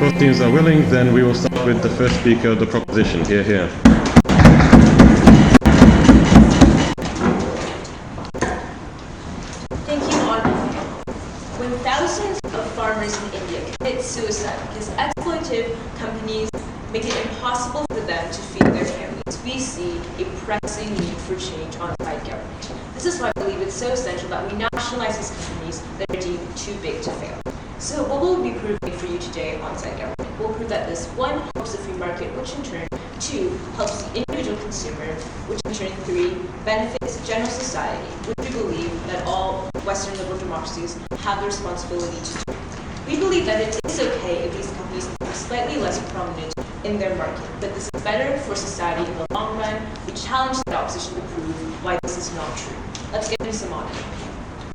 both teams are willing, then we will start with the first speaker, the proposition. Here. Thank you, Ondruska. When thousands of farmers in India commit suicide because exploitative companies make it impossible for them to feed their families, we see a pressing need for change on-site government. This is why I believe it's so essential that we nationalize these companies that are deemed too big to fail. So what will we be proving for you today on-site government? We'll prove that this, 1, helps the free market, which in turn, 2, helps the individual consumer, which in turn, 3, benefits general society, which we believe that all Western liberal democracies have the responsibility to do. We believe that it is okay if these companies become slightly less prominent in their market, but this is better for society in the long run. We challenge the opposition to prove why this is not true. Let's get into some modeling.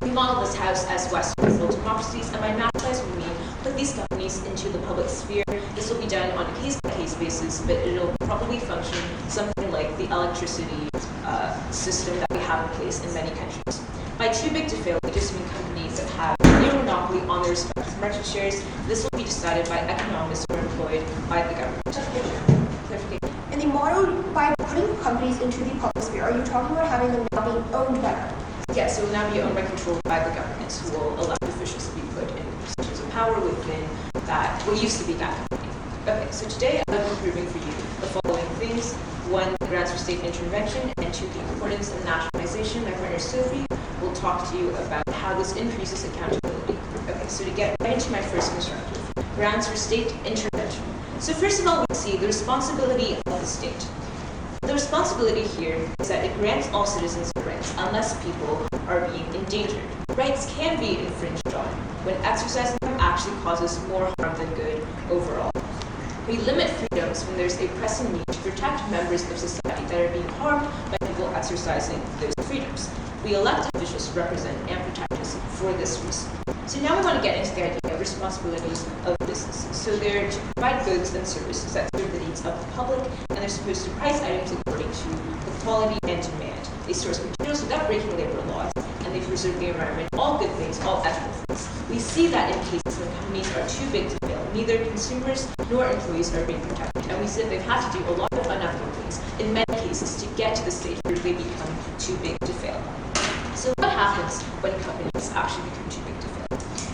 We model this house as Western liberal democracies, and by nationalize we mean put these companies into the public sphere. This will be done on a case-by-case basis, but it'll probably function something like the electricity system that we have in place in many countries. By too big to fail, we just mean companies that have near monopoly on their respective market shares. This will be decided by economists who are employed by the government. Clarification. In the model, by putting companies into the public sphere, are you talking about having them now being owned by government? Yes, it will now be owned by controlled by the government, who will allow officials to be put in positions of power within that, what used to be that company. Okay, so today I will be proving for you the following things. 1, the grounds for state intervention, and 2, the importance of nationalization. My partner Sophie will talk to you about how this increases accountability. Okay, so to get right into my first constructive, grounds for state intervention. So first of all, we see the responsibility of the state. The responsibility here is that it grants all citizens rights unless people are being endangered. Rights can be infringed on when exercising them actually causes more harm than good overall. We limit freedoms when there's a pressing need to protect members of society that are being harmed by people exercising those freedoms. We elect officials to represent and protect us for this reason. So now we want to get into the idea of responsibilities of businesses. So they're to provide goods and services that serve the needs of the public, and they're supposed to price items according to the quality and demand. They source materials without breaking labor laws, and they preserve the environment. All good things, all ethical things. We see that in cases when companies are too big to fail, neither consumers nor employees are being protected. And we see that they've had to do a lot of unethical things, in many cases, to get to the stage where they become too big to fail. So what happens when companies actually become too big to fail?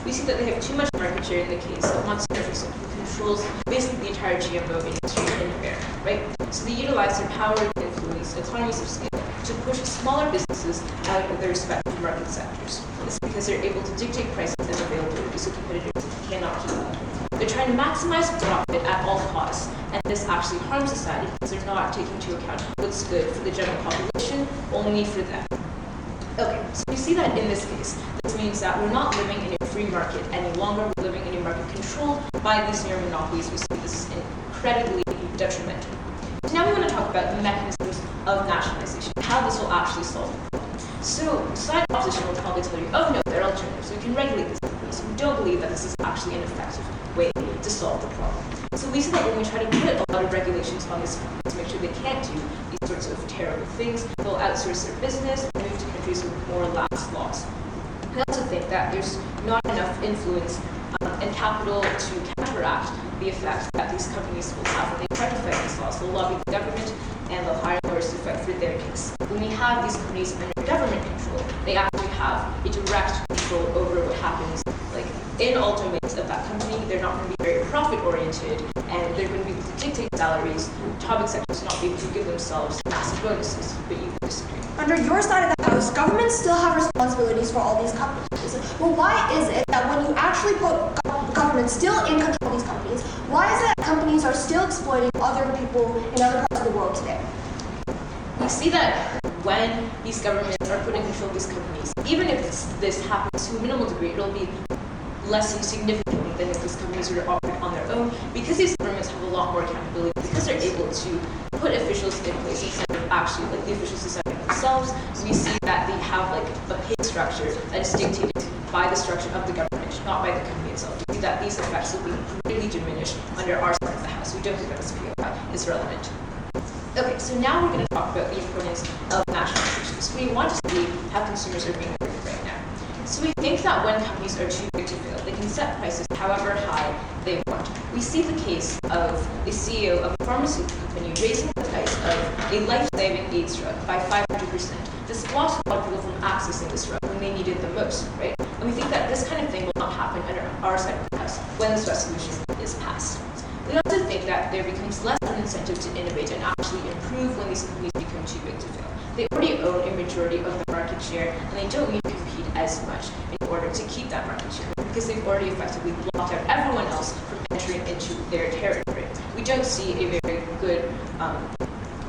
We see that they have too much market share in the case of Monsanto, for example, who controls basically the entire GMO industry in America, right? So they utilize their power and influence, economies of scale, to push smaller businesses out of their respective market sectors. This is because they're able to dictate prices and availability, so competitors cannot keep up. They're trying to maximize profit at all costs, and this actually harms society because they're not taking into account what's good for the general population, only for them. Okay, so we see that in this case. This means that we're not living in a free market any longer. We're living in a market controlled by these near monopolies. We see this is incredibly detrimental. So now we want to talk about the mechanisms of nationalization, how this will actually solve the problem. So side opposition will probably tell you, oh no, there are alternatives. We can regulate these companies. We don't believe that this is actually an effective way to solve the problem. So we see that when we try to put a lot of regulations on these companies to make sure they can't do these sorts of terrible things, they'll outsource their business and move to countries with more lax laws. I also think that there's not enough influence and capital to counteract the effects that these companies will have when they try to fight these laws. They'll lobby the government and they'll hire lawyers to fight for their case. When we have these companies under government control, they actually have a direct control over what happens. Like in all domains of that company, they're not going to be very profit-oriented, and they're going to be able to dictate salaries. Top executives will not be able to give themselves massive bonuses, but you disagree. Under your side of the house, governments still have responsibilities for all these companies. Well, why is it that when you actually put government still in control of these companies, why is it that companies are still exploiting other people in other parts of the world today? We see that when these governments are put in control of these companies, even if this happens to a minimal degree, it'll be lessened significantly than if these companies were to operate on their own, because these governments have a lot more accountability, because they're able to put officials in place instead of actually like the officials deciding themselves. We see that they have like a pay structure that is dictated by the structure of the government, not by the company itself. We see that these effects will be greatly diminished under our side of the house. We don't think that this POI is relevant. Okay, so now we're going to talk about the importance of nationalization. So we want to see how consumers are being treated right now. So we think that when companies are too big to fail, they can set prices however high they want. We see the case of a CEO of a pharmaceutical company raising the price of a life-saving AIDS drug by 500%. This blocks a lot of people from accessing this drug when they need it the most, right? And we think that this kind of thing will not happen under our side of the house when this resolution is passed. We also think that there becomes less of an incentive to innovate and actually improve when these companies become too big to fail. They already own a majority of the market share, and they don't need to compete as much in order to keep that market share, because they've already effectively blocked out everyone else from entering into their territory. We don't see a very good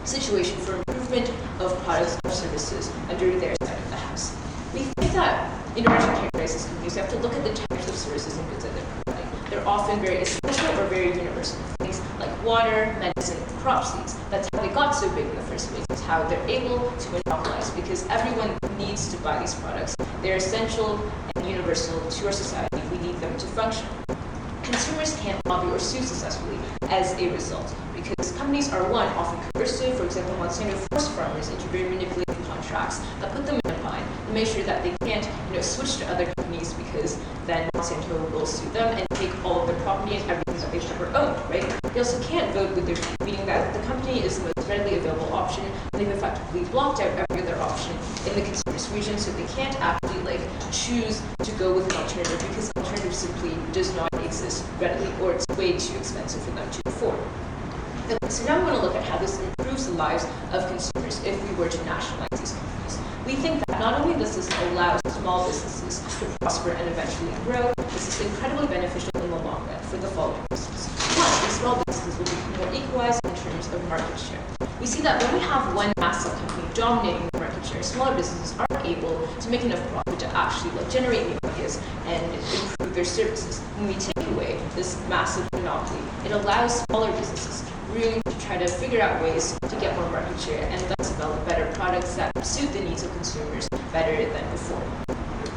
situation for improvement of products or services under their side of the house. We think that in order to characterize these companies, you have to look at the types of services and goods that they're providing. They're often very essential or very universal things like water, medicine, crop seeds. That's how they got so big in the first place. It's how they're able to monopolize, because everyone needs to buy these products. They're essential and universal to our society. We need them to function. Consumers can't lobby or sue successfully as a result, because companies are, one, often coercive. For example, Monsanto forced farmers into very manipulated contracts that put them in a bind and make sure that they can't switch to other companies, because then Monsanto will sue them and take all of their property and everything that they've ever owned, right? They also can't vote with their feet, meaning that the company is the most readily available option, and they've effectively blocked out every other option in the consumer's region, so they can't actually choose to go with an alternative, because the alternative simply does not exist readily, or it's way too expensive for them to afford. So now we want to look at how this improves the lives of consumers if we were to nationalize these companies. We think that not only does this allow small businesses to prosper and eventually grow, this is incredibly beneficial in the long run for the following reasons. One, these small businesses will become more equalized in terms of market share. We see that when we have one massive company dominating the market share, smaller businesses aren't able to make enough profit to actually generate new ideas and improve their services. When we take away this massive monopoly, it allows smaller businesses room to try to figure out ways to get more market share and thus develop better products that suit the needs of consumers better than before.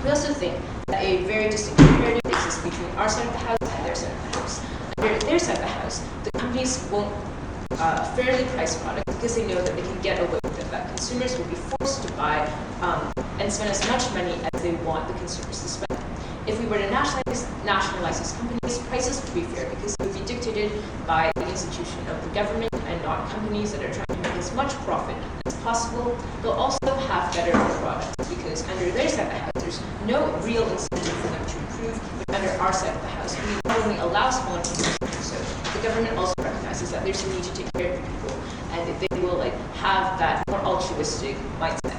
We also think that a very distinct comparative exists between our side of the house and their side of the house. Under their side of the house, the companies won't fairly price products because they know that they can get away with it, that consumers will be forced to buy and spend as much money as they want the consumers to spend. If we were to nationalize these companies, prices would be fair because they would be dictated by the institution of the government and not companies that are trying to make as much profit as possible. They'll also have better products because under their side of the house, there's no real incentive for them to improve, but under our side of the house, we not only allow smaller companies to do so, the government also recognizes that there's a need to take care of people and that they will have that more altruistic mindset.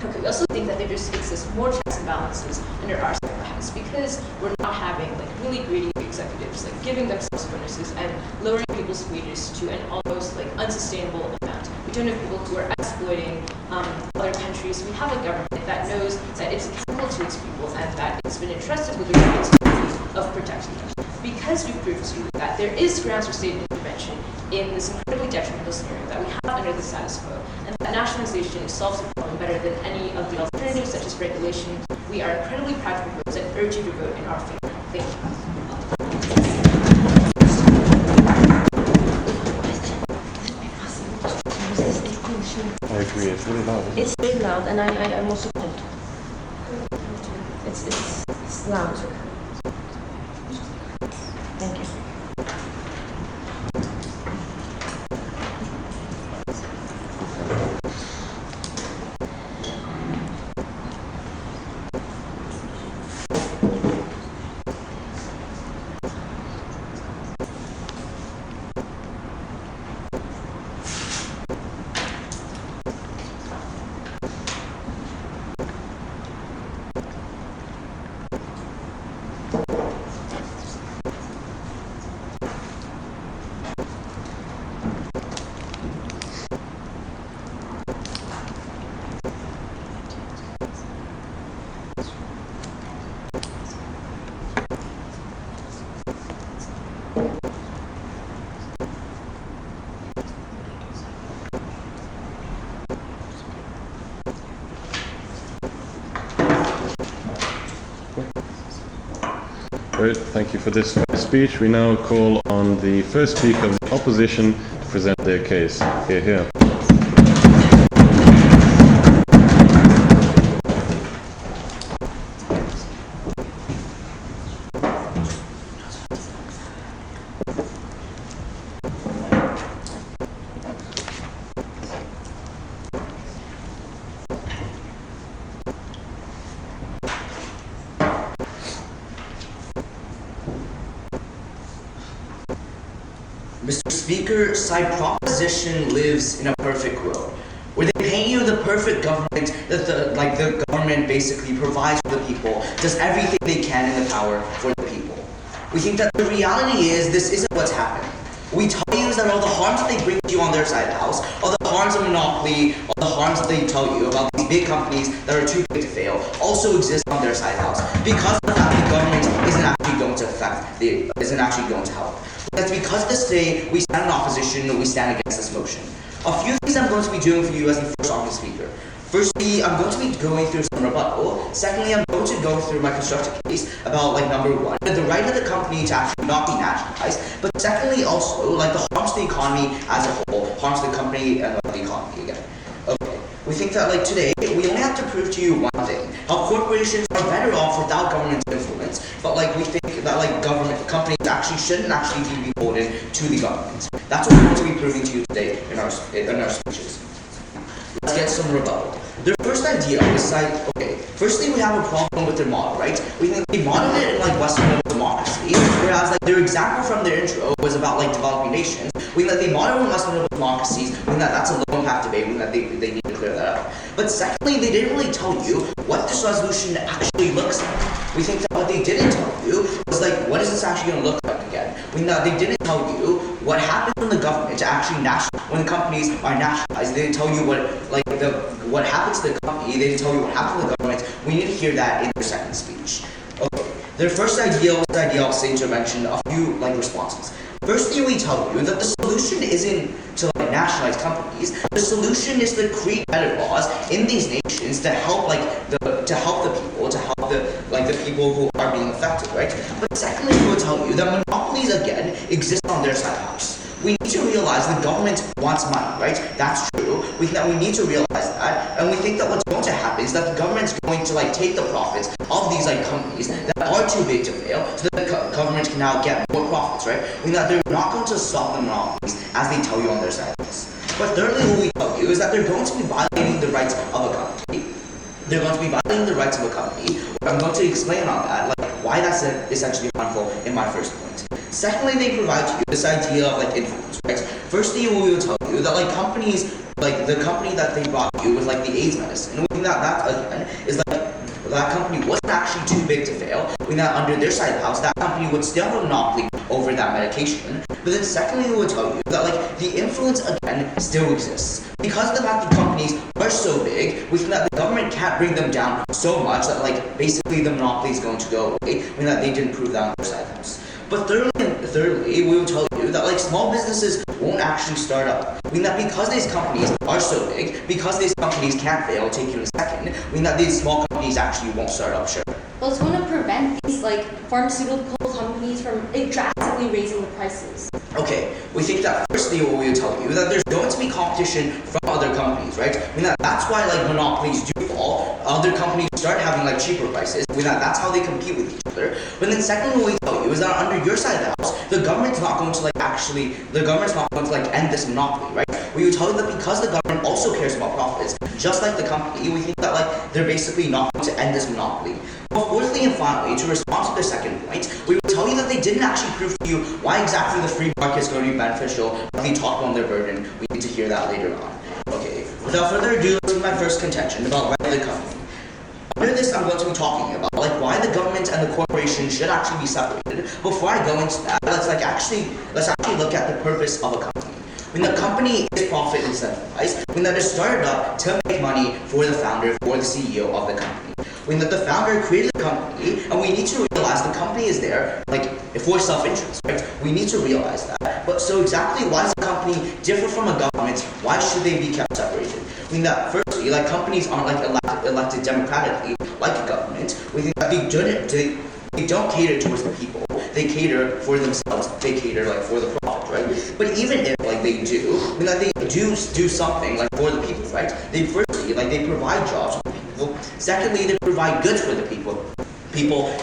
Okay, we also think that there just exists more checks and balances under our side of the house because we're not having really greedy executives giving themselves bonuses and lowering people's wages to an almost unsustainable amount. We don't have people who are exploiting other countries. We have a government that knows that it's accountable to its people and that it's been entrusted with the responsibility of protecting them. Because we proved to you that there is grounds for state intervention in this incredibly detrimental scenario that we have under the status quo, and that nationalization solves the problem better than any of the alternatives such as regulation, we are incredibly proud to propose and urge you to vote in our favor. Thank you. I agree, it's really loud. Isn't it? It's very loud, and I'm also cold. It's loud. Thank you. Great, thank you for this speech. We now call on the first speaker of the opposition to present their case. Hear, hear. Mr. Speaker, side proposition lives in a perfect world, where they paint you the perfect government that the government basically provides for the people, does everything they can in the power for the people. We think that the reality is this isn't what's happening. We tell you is that all the harms that they bring to you on their side of the house, all the harms of monopoly, all the harms that they tell you about these big companies that are too big to fail, also exist on their side of the house. Because of that, the government isn't actually going to isn't actually going to help. That's because of this today, we stand in opposition and we stand against this motion. A few things I'm going to be doing for you as the first argument speaker. Firstly, I'm going to be going through some rebuttal. Secondly, I'm going to go through my constructive case about number one, the right of the company to actually not be nationalized. But secondly, also the harms to the economy as a whole, harms to the company and the economy again. Okay, we think that today we only have to prove to you one thing: how corporations are better off without government influence. But we think that government companies actually shouldn't actually be beholden to the government. That's what we're going to be proving to you today in our speeches. Let's get some rebuttal. Their first idea is firstly we have a problem with their model, right? We think they modeled it in Western democracy, whereas their example from their intro was about developing nations. We think that they model in Western democracies, we think that that's a low impact debate, we think that they need to clear that up. But secondly, they didn't really tell you what this resolution actually looks like. We think that what they didn't tell you was what is this actually going to look like again? We think that they didn't tell you what happens when the government actually when the companies are nationalized. They didn't tell you what happens to the company. They didn't tell you what happens to the government. We need to hear that in their second speech. Okay. Their first idea was the idea of state intervention. A few responses. Firstly, we tell you that the solution isn't to nationalize companies. The solution is to create better laws in these nations to help the people, to help the people who are being affected, right? But secondly, we will tell you that monopolies again exist on their side of the house. We need to realize the government wants money, right? That's true. We think that we need to realize that, and we think that what's going to happen is that the government's going to take the profits of these companies that are too big to fail, so that the government can now get more profits, right? We think that they're not going to stop the monopolies as they tell you on their side of this. But thirdly, what we tell you is that they're going to be violating the rights of a company. They're going to be violating the rights of a company. I'm going to explain on that, why that's essentially harmful in my first point. Secondly, they provide to you this idea of influence, right? Firstly, we will tell you that companies, the company that they brought you with the AIDS medicine, we think that again is that company wasn't actually too big to fail. We think that under their side of the house, that company would still have a monopoly over that medication. But then secondly, we will tell you that the influence again still exists. Because of the fact that companies are so big, we think that the government can't bring them down so much that basically the monopoly is going to go away. We think that they didn't prove that on their side of the house. But thirdly, we will tell you that small businesses won't actually start up. We think that because these companies are so big, because these companies can't fail, I'll take you in a second, we think that these small companies actually won't start up, sure. Well, it's going to prevent these pharmaceutical companies from drastically raising the prices. Okay, we think that firstly what we will tell you is that there's going to be competition from other companies, right? I mean that's why monopolies do fall. Other companies start having cheaper prices. That's how they compete with each other. But then secondly what we tell you is that under your side of the house, the government's not going to end this monopoly, right? We would tell you that because the government also cares about profits, just like the company, we think that they're basically not going to end this monopoly. But fourthly and finally, to respond to their second point, we will tell you that they didn't actually prove to you why exactly the free market is going to be beneficial. They talk on their burden. We need to hear that later on. Okay, without further ado, let's my first contention about right of the company. Under this, I'm going to be talking about why the government and the corporation should actually be separated. Before I go into that, let's actually look at the purpose of a company. When the company is profit incentivized, when that is started up to make money for the founder, for the CEO of the company. When the founder created the company, and we need to realize the company is there, for self-interest, right? We need to realize that. But so exactly why does a company differ from a government? Why should they be kept separated? I mean that firstly, companies aren't elected democratically like a government. We think that they don't cater towards the people. They cater for themselves. They cater for the profit, right? But even if they do, I mean that they do something for the people, right? They firstly they provide jobs for people. Secondly, they provide goods for the people.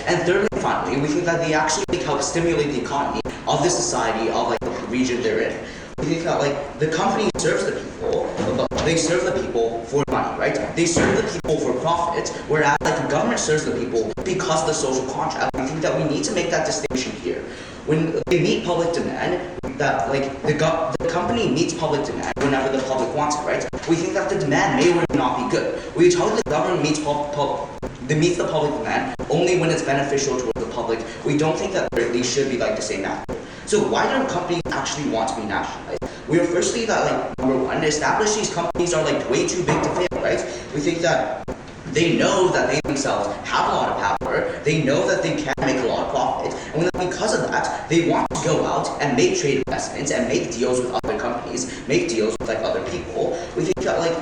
And thirdly, finally, we think that they actually help stimulate the economy of the society of the region they're in. We think that the company serves the people, but they serve the people for money, right? They serve the people for profit, whereas like the government serves the people because of the social contract. I think that we need to make that distinction here. When they meet public demand, that like the company meets public demand whenever the public wants it, right? We think that the demand may or may not be good. We tell the government meets the public demand only when it's beneficial towards the public. We don't think that these should be like the same actor. So why do companies actually want to be nationalized? We are firstly that like number one, establish these companies are like way too big to fail, right? We think that they know that they themselves have a lot of power, they know that they can make a lot of profit, and because of that, they want to go out and make trade investments and make deals with other companies, make deals with like other people. We think that like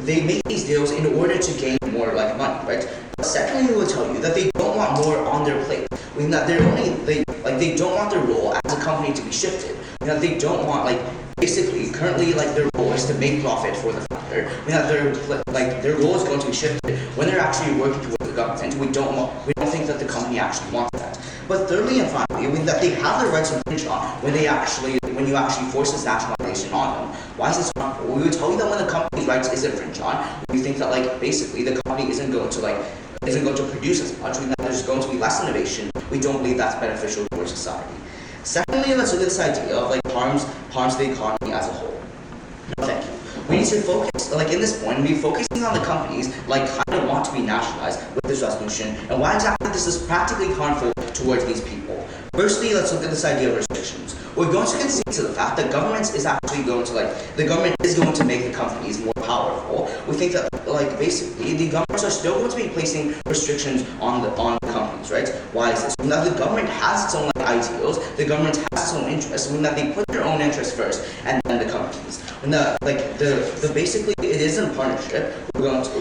they make these deals in order to gain more like money, right? But secondly, we will tell you that they don't want more on their plate. We mean that they don't want their role as a company to be shifted. You know, they don't want like basically currently like their role is to make profit for the founder. I mean that their role is going to be shifted when they're actually working towards the government. We don't think that the company actually wants that. But thirdly and finally, I mean that they have their rights infringed on when you actually force this nationalization on them. Why is this harmful? We would tell you that when the company's rights is infringed on, we think that like basically the company isn't going to produce as much. We think that there's going to be less innovation. We don't believe that's beneficial towards society. Secondly, let's look at this idea of like harms the economy as a whole. No, thank you. We need to focus, like in this point, we're focusing on the companies like kind of want to be nationalized with this resolution, and why exactly this is practically harmful towards these people. Firstly, let's look at this idea of restrictions. We're going to concede to the fact that the government is going to make the companies more powerful. We think that like basically the governments are still going to be placing restrictions on the companies, right? Why is this? Now the government has its own like ideals, the government has its own interests, when that they put their own interests first and then the companies. When basically it is in partnership,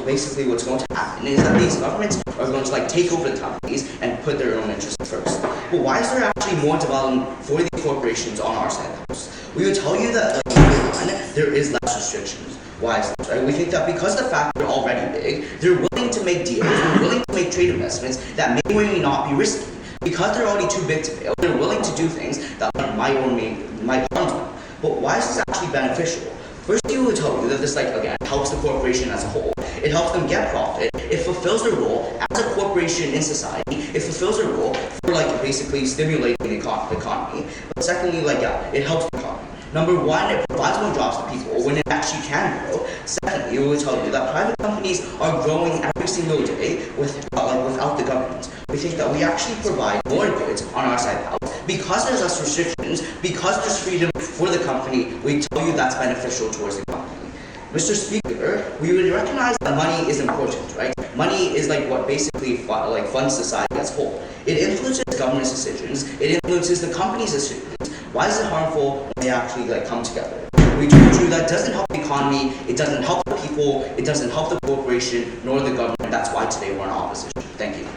basically what's going to happen is that these governments are going to like take over the companies and put their own interests first. But why is there actually more development for these corporations on our side of the house? We would tell you that like, there is less restrictions. Why is this, right? We think that because the fact they're already big, they're willing to make deals, they're willing to make trade investments that may or may not be risky. Because they're already too big to fail, they're willing to do things that might harm them. But why is this actually beneficial? First, we will tell you that this, like, again, helps the corporation as a whole. It helps them get profit. It fulfills their role as a corporation in society. It fulfills their role for, like, basically stimulating the economy. But secondly, like, yeah, it helps the economy. Number one, it provides more jobs to people when it actually can grow. Secondly, we will tell you that private companies are growing every single day without the government. We think that we actually provide more goods on our side of the house. Because there's less restrictions, because there's freedom for the company, we tell you that's beneficial towards the company. Mr. Speaker, we would recognize that money is important, right? Money is like what basically funds society as a whole. It influences government's decisions, it influences the company's decisions. Why is it harmful when they actually like come together? We told you that doesn't help the economy, it doesn't help the people, it doesn't help the corporation, nor the government. That's why today we're in opposition. Thank you.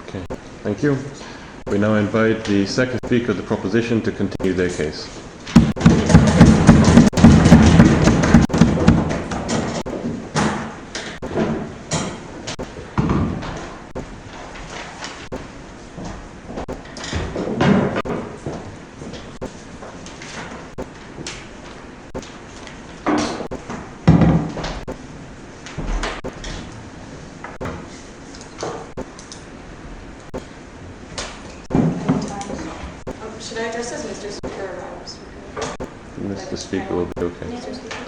Okay, thank you. We now invite the second speaker of the proposition to continue their case. Should I address as Mr. Speaker or Madam Speaker? Mr. Speaker will be okay. Mr. Speaker.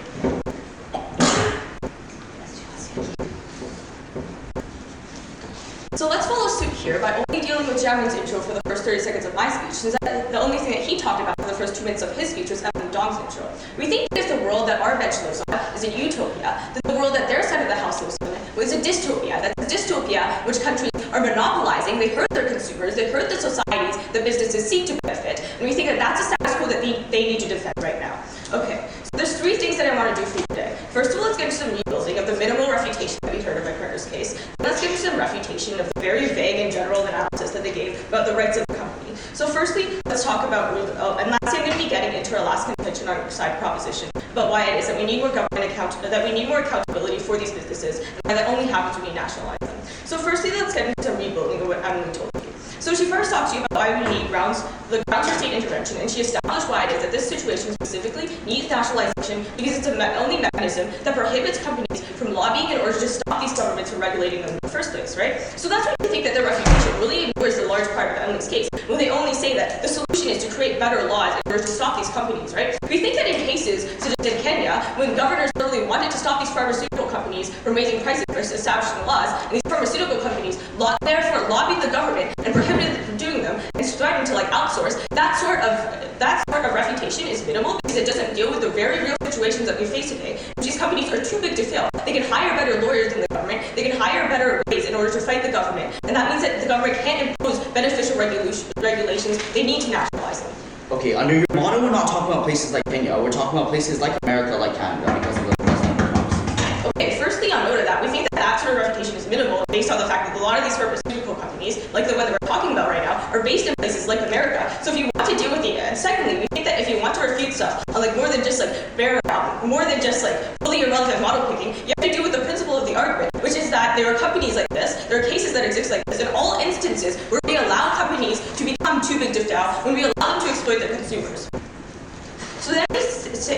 So let's follow suit here by only dealing with Jamin's intro for the first 30 seconds of my speech, since the only thing that he talked about for the first 2 minutes of his speech was the Dong's intro. We think that if the world that our bench lives on is a utopia, then the world that their side of the house lives on was a dystopia. That's a dystopia which countries are monopolizing. They hurt their consumers, they hurt the societies that businesses seek to benefit, and we think that that's a status quo that they need to defend right now. Okay, so there's three things that I want to do for you today. First of all, let's get into some rebuilding of the minimal refutation that we heard of my partner's case. Then let's get into some refutation of the very vague and general analysis that they gave about the rights of the company. So firstly, let's talk about, and lastly, I'm going to be getting into our last contention on our side proposition about why it is that we need more accountability for these businesses, and why that only happens when we nationalize them. So firstly, let's get into some rebuilding of what Emily told you. So she first talked to you about why we need the grounds for state intervention, and she established why it is that this situation specifically needs nationalization because it's the only mechanism that prohibits companies from lobbying in order to stop these governments from regulating them in the first place, right? So that's why we think that the refutation really ignores the large part of Emily's case, when they only say that the solution is to create better laws in order to stop these companies, right? We think that in cases such as in Kenya, when governors literally wanted to stop these pharmaceutical companies from raising prices for establishing laws, and these pharmaceutical companies therefore lobbied the government and prohibited them from doing them and threatened to outsource, that sort of refutation is minimal because it doesn't deal with the very real situations that we face today. These companies are too big to fail. They can hire better lawyers than the government. They can hire better ways in order to fight the government. And that means that the government can't impose beneficial regulations. They need to nationalize them. Okay, under your motto, we're not talking about places like Kenya. We're talking about places like America, like Canada, because of the president promise. Okay, firstly, on note of that, we think that sort of refutation is minimal based on the fact that a lot of these pharmaceutical companies, like the one that we're talking about right now, are based in places like America. So if you want to deal with and secondly, we think that if you want to refute stuff on more than just fully irrelevant model picking, you have to deal with the principle of the argument, which is that there are companies like this, there are cases that exist like this, in all instances where we allow companies to become too big to fail, when we allow them to exploit their consumers. So then we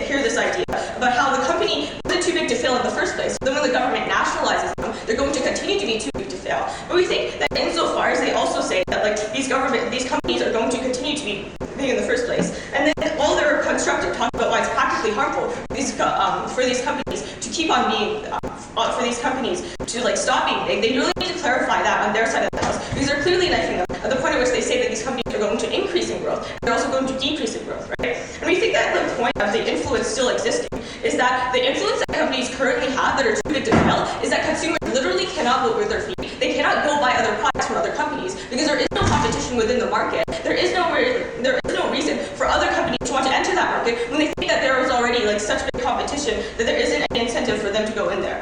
hear this idea about how the company wasn't too big to fail in the first place. So then when the government nationalizes them, they're going to continue to be too big to fail. But we think that insofar as they also say that these companies are going to continue to be big in the first place, and then while they're constructed talk about why it's practically harmful for these companies to keep on being for these companies to stop being big, they really need to clarify that on their side of the house because they're clearly knifing them at the point at which they say that these companies are going to increase in growth and they're also going to decrease in growth, right? And we think that the point of the influence still existing is that the influence that companies currently have that are too big to fail is that consumers literally cannot vote with their feet. They cannot go buy other products from other companies because there is no competition within the market. There is no reason for other companies to want to enter that market when they think that there is already such big competition that there isn't an incentive for them to go in there.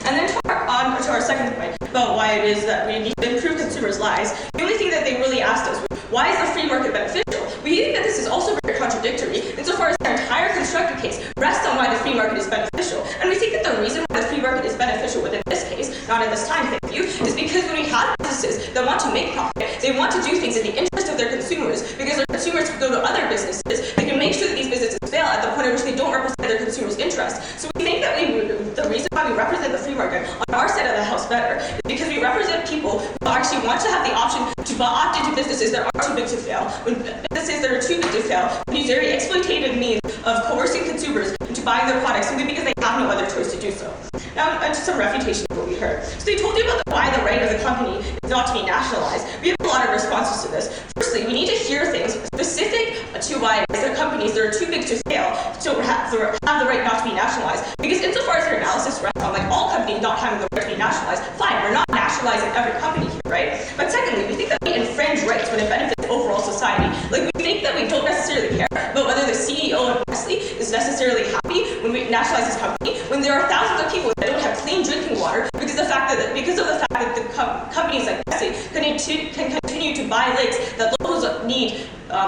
And then on to our second point about why it is that we need to improve consumers' lives. The only thing that they really asked us was, why is the free market beneficial? We think that this is also very contradictory insofar as their entire constructed case rests on why the free market is beneficial. And we think that the reason why the free market is beneficial within this case, not in this time, thank you, is because when we have businesses that want to make profit, they want to do things in the interest of their consumers because their consumers can go to other businesses. They can make sure that these businesses fail at the point at which they don't represent their consumers' interests. So we think that the reason why we represent the free market on our side of the house better is because we represent people who actually want to have the option to opt into businesses that are too big to fail. When businesses that are too big to fail use very exploitative means of coercing consumers into buying their products simply because they have no other choice to do so. Now, onto some refutation of what we heard. So they told you about why the right of the company is not to be nationalized. We have a lot of responses to this. Firstly, we need to hear things specific to why the companies that are too big to fail to have the right not to be nationalized. Because insofar as their analysis rests on all companies not having the right to be nationalized, fine, we're not nationalizing every company here, right? But secondly, we think that we infringe rights when it benefits overall society. We think that we don't necessarily care about whether the CEO of Nestle is necessarily happy when we nationalize this company, when there are thousands of people that don't have clean drinking water because of the fact that the companies like Nestle can continue to buy lakes that locals need,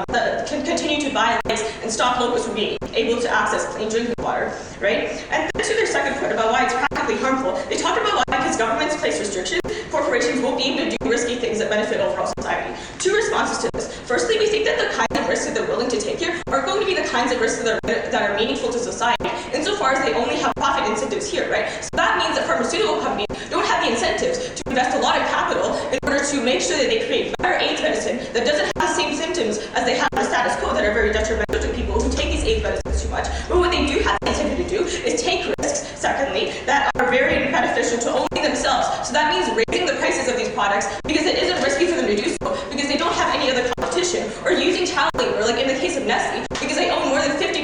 that can continue to buy lakes and stop locals from being able to access clean drinking water, right? And then to their second point about why it's practically harmful, they talked about why because governments place restrictions, corporations won't be able to do risky things that benefit overall society. Two responses to this. Firstly, we think that the kinds of risks that they're willing to take here are going to be the kinds of risks that are meaningful to society, insofar as they only have profit incentives here, right? So that means that pharmaceutical companies don't have the incentives to invest a lot of capital in order to make sure that they create better AIDS medicine that doesn't have the same symptoms as they have in the status quo that are very detrimental to people who take these AIDS medicines too much. But what they do have the incentive to do is take risks, secondly, that are very beneficial to only themselves. So that means raising the prices of these products because it isn't risky for them to do so because they don't have any other competition, or using child labor, like in the case of Nestle, because they own more than 50%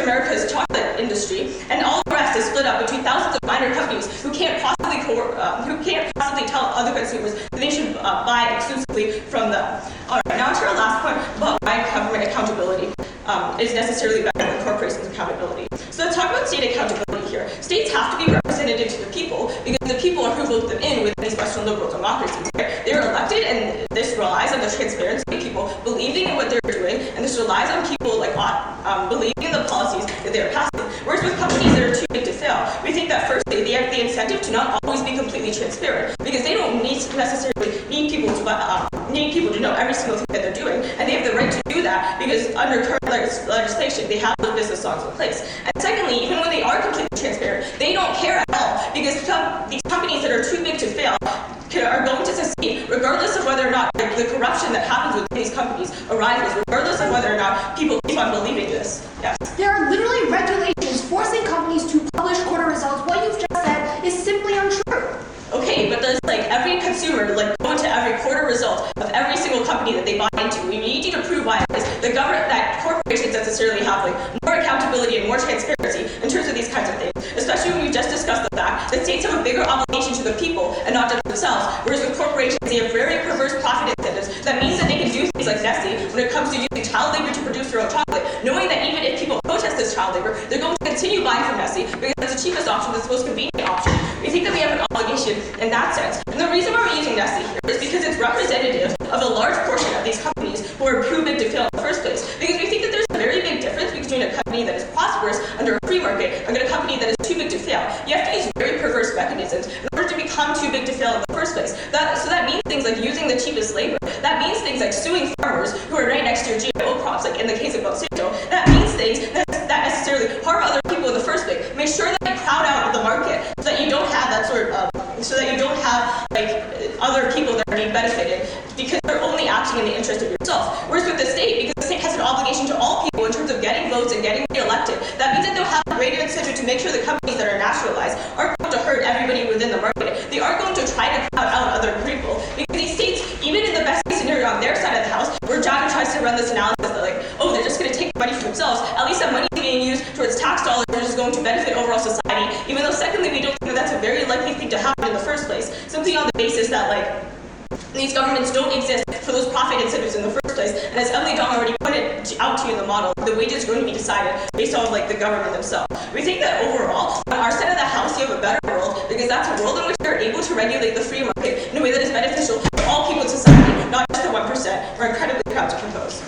America's chocolate industry, and all the rest is split up between thousands of minor companies who can't possibly tell other consumers that they should buy exclusively from them. All right, now to our last point about why government accountability is necessarily better than corporations' accountability. So let's talk about state accountability here. States have to be representative to the people because the people are who vote them in within these Western liberal democracies. Right? They're elected, and this relies on the transparency of people believing in what they're doing, and this relies on people believing in the policies that they're passing. Whereas with companies that are too big to fail, we think that firstly they have the incentive to not always be completely transparent because they don't necessarily need people to know every single thing that they're doing, and they have the right to do that because under current legislation they have those business laws in place. And secondly, even when they are completely transparent, they don't care at all because these companies that are too big to fail are going to succeed regardless of whether or not the corruption that happens with these companies arises, regardless of whether or not people keep on believing this. Yes. There are literally regulations forcing companies to publish quarter results. What you've just said is simply untrue. Okay, but does every consumer go into every quarter result of every single company that they buy into? We need you to prove why it is the government that corporations necessarily have more accountability and more transparency in terms of these kinds of things. Especially when we just discussed the fact that states have a bigger obligation to the people and not just themselves, whereas with corporations they have very perverse profit incentives. That means that they can do things like Nestle when it comes to using child labor to produce their own chocolate, knowing that even if people protest this child labor, they're going to continue buying from Nestle because that's the cheapest option, that's the most convenient option. We think that we have an obligation in that sense. And the reason why we're using Nestle here is because it's representative of a large portion of these companies who are too big to fail in the first place. Because we think that there's a very big difference between a company that is prosperous under a free market and a company that is too big to fail. You have to use very perverse mechanisms in order to become too big to fail in the first place. So that means things like using the cheapest labor. That means things like suing farmers who are right next to your GMO crops, like in the case of Monsanto. That means things that necessarily harm other people in the first place. Make sure that you crowd out the market so that you don't have that sort of other people that are being benefited because they're only acting in the interest of yourself. Whereas with the state, because the state has an obligation to all people in terms of getting votes and getting elected, that means that they'll have a greater incentive to make sure the companies that are nationalized aren't going to hurt everybody within the market. They are going to try to crowd out other people because these states, even in the best case scenario on their side of the house, where John tries to run this analysis that they're just going to take money for themselves, at least that money is being used towards tax dollars which is going to benefit overall society, even though secondly we don't think that that's a very likely thing to happen in the first place, simply on the basis that these governments don't exist for those profit incentives in the first place. And as Emily Dong already pointed out to you in the model, the wages are going to be decided based on the government themselves. We think that overall, on our side of the house, you have a better world because that's a world in which they're able to regulate the free market in a way that is beneficial for all people in society, not just the 1%. We're incredibly proud to propose.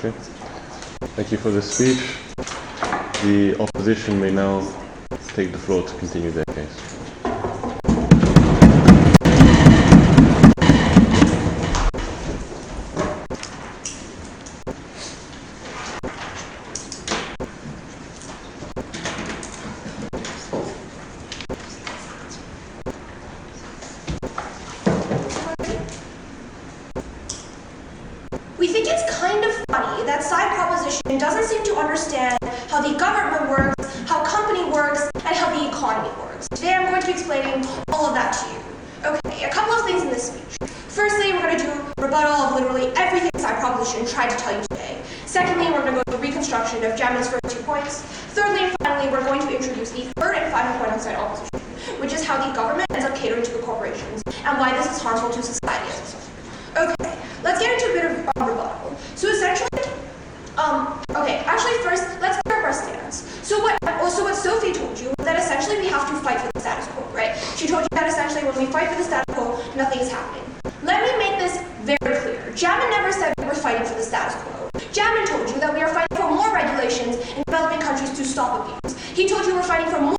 Okay. Thank you for the speech. The opposition may now take the floor to continue their case. We think it's kind of funny that side proposition doesn't seem to understand how the government works, how company works, and how the economy works. Today I'm going to be explaining all of that to you. Okay, a couple of things in this speech. Firstly, we're going to do rebuttal of literally everything side proposition tried to tell you today. Secondly, we're going to go through reconstruction of Jamin's first 2 points. Thirdly and finally, we're going to introduce the third and final point on side opposition, which is how the government ends up catering to the corporations and why this is harmful to society as a whole. Okay, let's get into a bit of rebuttal. So essentially, first, let's clear up our for the status quo. Jamin told you that we are fighting for more regulations in developing countries to stop abuse. He told you we're fighting for more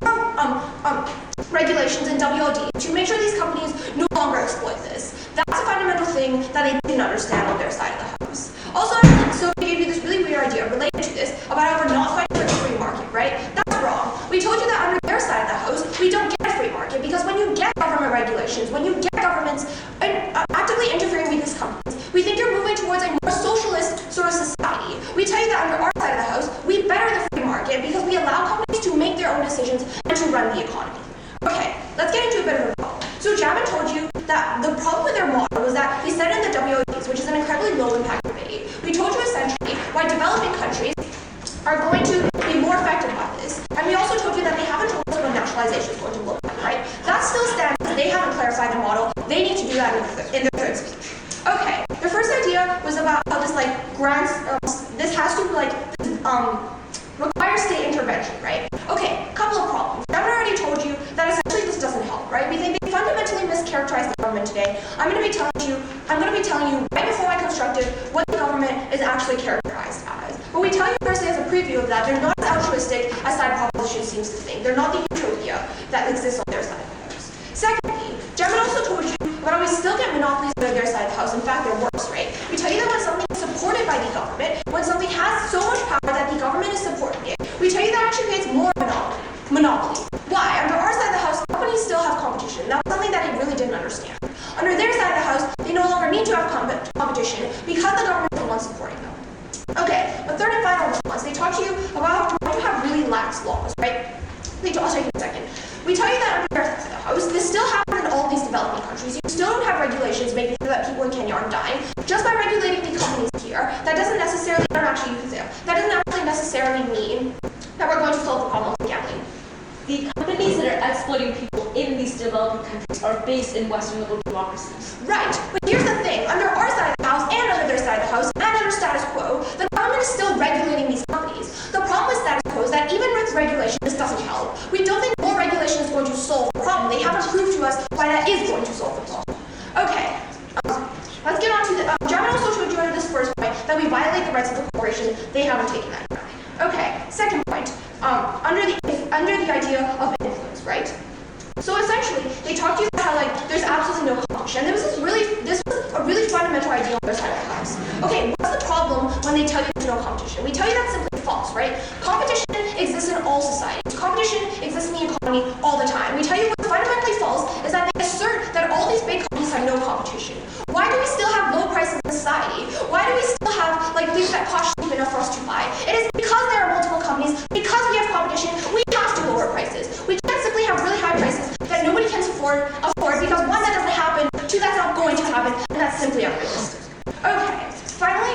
regulations in WOD to make sure these companies no longer exploit this. That's a fundamental thing that they didn't understand on their side of the house. Also, so we gave you this really weird idea related to this about how we're not fighting for the free market, right? That's wrong. We told you that under their side of the house, we don't get a free market because when you get government regulations, when you get governments actively interfering with these companies, we think you're moving towards a more socialist sort of society. We tell you that under our side of the house, we better the free market because we allow companies to make their own decisions and to run the economy. Okay, let's get into a bit of a problem. So Jamin told you that the problem with their model was that they said in the WODs, which is an incredibly low impact debate, we told you essentially why developing countries are going to be more affected by this. And we also told you that they haven't told us what nationalization is going to look like, right? That still stands. They haven't clarified the model. They need to do that in their third speech. Okay, their first idea was about how this grants, this has to require state intervention, right? Okay, couple of problems. I've already told you that essentially this doesn't help, right? We think they fundamentally mischaracterized the government today. I'm going to be telling you right before my constructive what the government is actually characterized as. But we tell you firstly as a preview of that, they're not as altruistic as side proposition seems to think. They're not the utopia that exists on their side of the house. Secondly, Jamin also told you about how we still get monopolies on their side of the house. In fact, they're worse, right? We tell you that when something is supported by the government, when something has so much power that the government is supporting it, we tell you that actually creates more monopoly. Why? Under our side of the house, companies still have competition. That's something that they really didn't understand. Under their side of the house, they no longer need to have competition because the government is the one supporting them. Okay, the third and final response, they talk to you about how you have really lax laws, right? I'll show you in a second. We tell you that under their side of the house, this still happens in all these developing countries. You still don't have regulations making sure that people in Kenya aren't dying. Just by regulating the companies here, that doesn't necessarily, that doesn't actually necessarily mean that we're going to solve the problem of gambling. The companies that are exploiting people in these developing countries are based in Western liberal democracies. Right, but here's the thing. Under our side of the house and under their side of the house and under status quo, the government is still regulating these companies. The problem with status quo is that even with regulation, this doesn't help. We don't think more regulation is going to solve the problem. They haven't proved to us why that is going to solve the problem. Okay, let's get on to the... Jamin also showed you under this first point that we violate the rights of the corporation. They haven't taken that back. Okay, second point. Under the idea of influence, right? So essentially, they talked to you about how there's absolutely no competition. And this was a really fundamental idea on their side of the house. Okay, what's the problem when they tell you there's no competition? We tell you that's simply false, right? Competition exists in all societies. Competition exists in the economy all the time. We tell you what's fundamentally false is that they assert that all these big companies have no competition. Why do we still have low prices in society? Why do we still have things that cost cheap enough for us to buy? It is because there are multiple companies, because we have competition, we have to lower prices. We can't simply have really high prices that nobody can afford because one, that doesn't happen, two, that's not going to happen, and that's simply unrealistic. Okay, finally,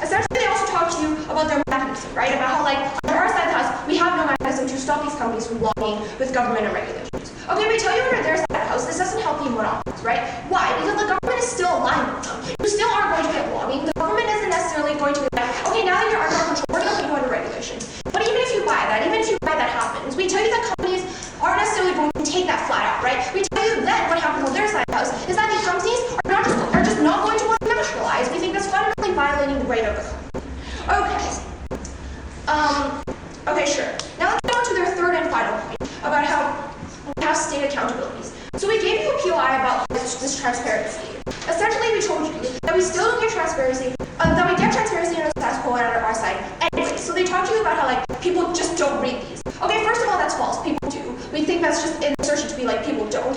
essentially they also talk to you about their mechanism, right? About how under our side of the house, we have no mechanism to stop these companies from lobbying with government and regulations. Okay, we tell you under their side of the house, this doesn't help the monopolies, right? Why? Because the government is still aligned with them. You still aren't going to get lobbying. The government isn't necessarily going to be like, okay, now that you're under our control, we're going to put you under regulations. But even if you buy that happens, we tell you that companies aren't necessarily going to take that flat out, right? We tell you that what happens on their side of the house is that these companies are just not going to want to nationalize. We think that's fundamentally violating the right of the company. Okay, sure. Now let's go on to their third and final point about how we have state accountabilities. So we gave you a POI about this transparency. Essentially, we told you that we still don't get transparency, that we get transparency on the status quo and on our side. Anyway, so they talked to you about how people just don't read these. Okay, first of all, that's false. People do. We think that's just an assertion to be people don't.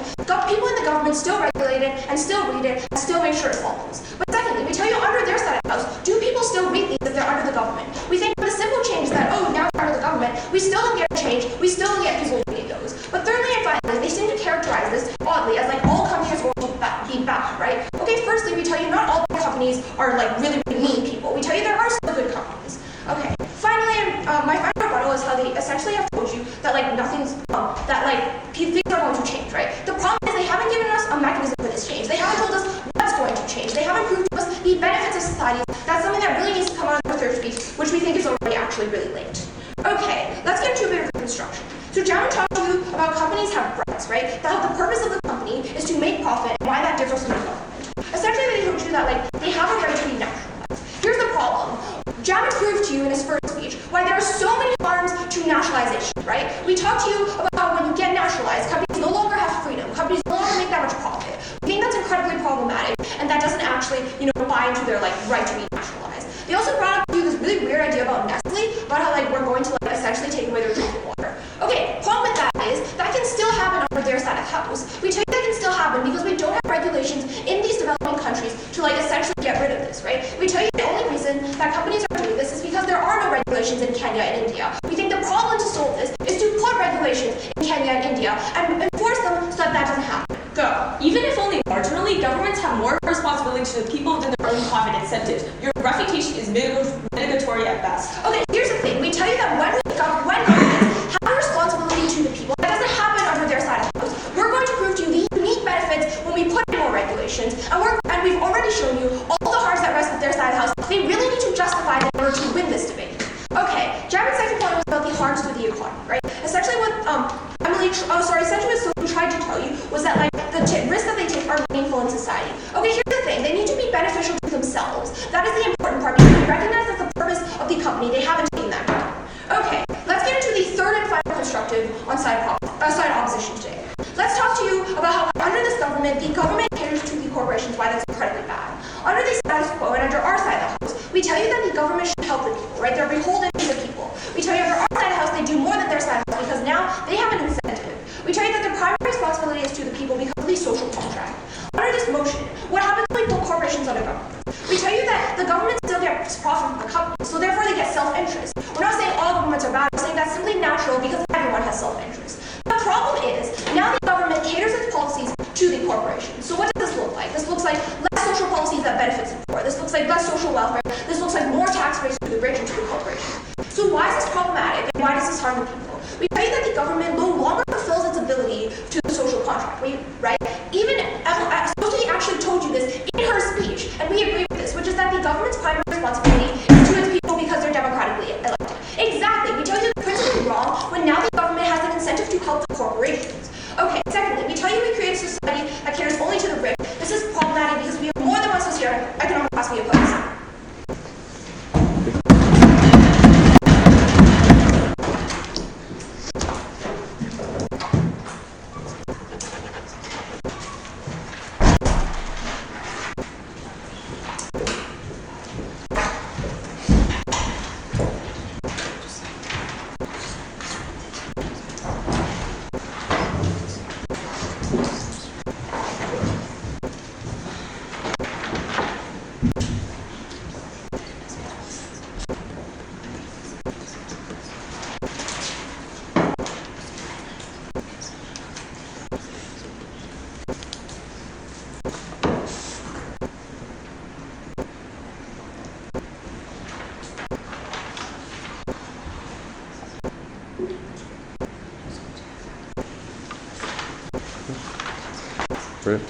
People in the government still regulate it and still read it and still make sure it follows. But secondly, we tell you under their side of the house, do people still read these if they're under the government? We think the simple change is that, now they're under the government, we still don't get a change, we still don't get people reading those. But thirdly and finally, they seem to characterize this oddly as all companies are going to be bad, right? Okay, firstly, we tell you not all companies are really, really mean people. We tell you there are still good companies. Okay, finally, my final rebuttal is how they essentially have told you that nothing's, things are going to change, right? The problem is they haven't given us a mechanism for this change. They haven't told us what's going to change. They haven't proved to us the benefits of society. That's something that really needs to come out of the third speech, which we think is already actually really late. Okay, let's get into a bit of reconstruction. So Jamin talked to you about companies have rights, right? That the purpose of the company is to make profit and why that differs from the government. Essentially, they told you that they have a right to be nationalized. speech why there are so many harms to nationalization, right? We talked to you about how when you get nationalized, companies no longer have freedom, companies no longer make that much profit. We think that's incredibly problematic, and that doesn't actually, buy into their right to be nationalized. They also brought up to you this really weird idea about Nestle, about how we're going to essentially take away their drinking water. Okay, problem with that is that can still happen under their side of the house. We tell you that can still happen because we don't have regulations in these developing countries to essentially get rid of this, right? We tell you the only reason that companies are doing this is because there are no regulations in Kenya and India. We think the problem to solve this is to put regulations in Kenya and India and enforce them so that doesn't happen. Go. Even if only marginally, governments have more responsibility to the people than their own profit incentives. Your refutation is mitigatory at best. Okay, here's the thing. We tell you that when governments have a responsibility to the people, that doesn't happen under their side of the house. We're going to prove to you the unique benefits when we put in more regulations, and we've already shown you all the harms that rest with their side of the house. They really need to justify them in order to win this debate. Okay, Jared's second point was about the harms to the economy, right? Essentially what essentially what Sophie tried to tell you was that the risks that they take are meaningful in society. Okay, here's the thing. They need to be beneficial to themselves. That is the important part because we recognize that the purpose of the company, they haven't taken that route. Okay, let's get into the third and final constructive on side opposition today. Let's talk to you about how under this government, the government caters to the corporations, why that's incredibly bad. Under the status quo and under our side of the house, we tell you that the government should help the people, right? They're beholden to the people. We tell you under our side of the house, they do more than their side of the house because now they have an incentive. We tell you that their primary responsibility is to the people because of the social contract. Under this motion, what happens when we put corporations under government? We tell you that the government still gets profit from the company, so therefore they get self-interest. We're not saying all governments are bad, we're saying that's simply natural because everyone has self-interest. The problem is, now the government caters its policies to the corporation. So what does this look like? This looks like less social policies that benefits the poor. This looks like less social welfare. This looks like more tax rates to the rich and to the corporation. So why is this problematic and why does this harm the people? We tell you that the government no longer fulfills its ability to the social contract, right? Even Sophie actually told you this in her speech, and we agree with this, which is that the government's primary responsibility is to its people because they're democratically elected. Exactly. We tell you the principle is wrong when now the government has an incentive to help the corporations. Okay, secondly, we tell you we create a society that caters only to the rich. This is problematic because we have more than one socioeconomic class we oppose. Great.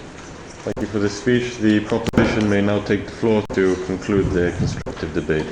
Thank you for the speech. The proposition may now take the floor to conclude the constructive debate.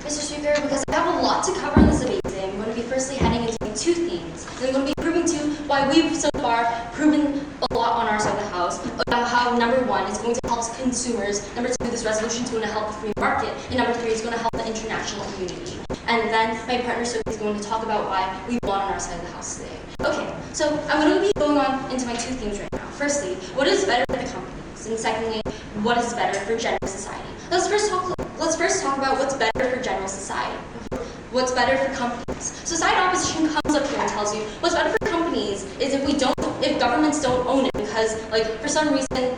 Mr. Speaker, because I have a lot to cover in this debate today, I'm going to be firstly heading into two themes. And I'm going to be proving to you why we've so far proven a lot on our side of the house about how, number one, it's going to help consumers, number two, this resolution is going to help the free market, and number three, it's going to help the international community. And then my partner Sophie is going to talk about why we won on our side of the house today. Okay, so I'm going to be going on into my two themes right now. Firstly, what is better for the companies? And secondly, what is better for general society? Let's first talk about what's better for general society. What's better for companies? So side opposition comes up here and tells you what's better for companies is if governments don't own it, because for some reason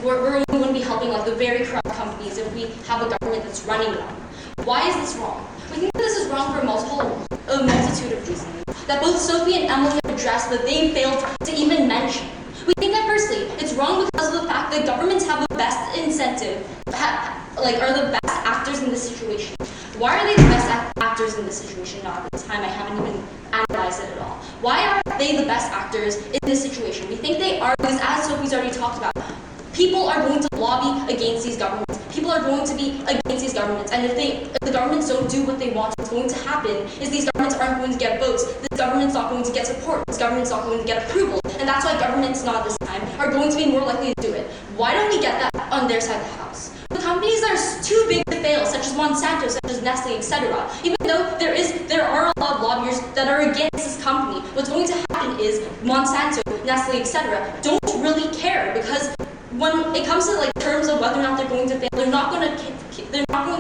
we're only going to be helping the very corrupt companies if we have a government that's running them. Why is this wrong? We think that this is wrong for a multitude of reasons that both Sophie and Emily have addressed, but they failed to even mention. We think that firstly, it's wrong because of the fact that governments have the best incentive, are the best actors in this situation. Why are they the best actors in this situation? Not at this time, I haven't even analyzed it at all. Why are they the best actors in this situation? We think they are because, as Sophie's already talked about, people are going to lobby against these governments. People are going to be against these governments. And if the governments don't do what they want, what's going to happen is these governments aren't going to get votes. This government's not going to get support. This government's not going to get approval. And that's why governments not this time are going to be more likely to do it. Why don't we get that on their side of the house? The companies that are too big to fail, such as Monsanto, such as Nestle, etc., even though there are a lot of lobbyers that are against this company, what's going to happen is Monsanto, Nestle, etc., don't really care, because when it comes to like terms of whether or not they're going to fail, they're not going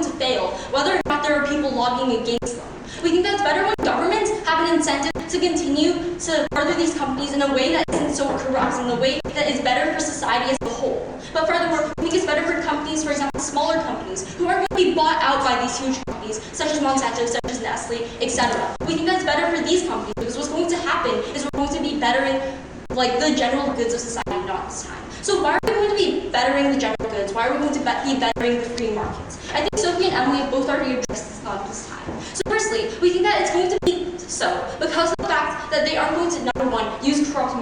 to fail whether or not there are people lobbying against them. We think that's better when governments have an incentive to continue to further these companies in a way that isn't so corrupt, in a way that is better for society as a whole. But furthermore, we think it's better for companies, for example, smaller companies, who are going to be bought out by these huge companies, such as Monsanto, such as Nestle, etc. We think that's better for these companies, because what's going to happen is we're going to be bettering like the general goods of society, not this time. So why are we going to be bettering the general goods? Why are we going to be bettering the free markets? I think Sophie and Emily have both already addressed this thought this time. So firstly, we think that it's going to be so because of the fact that they are going to, number one, use corrupt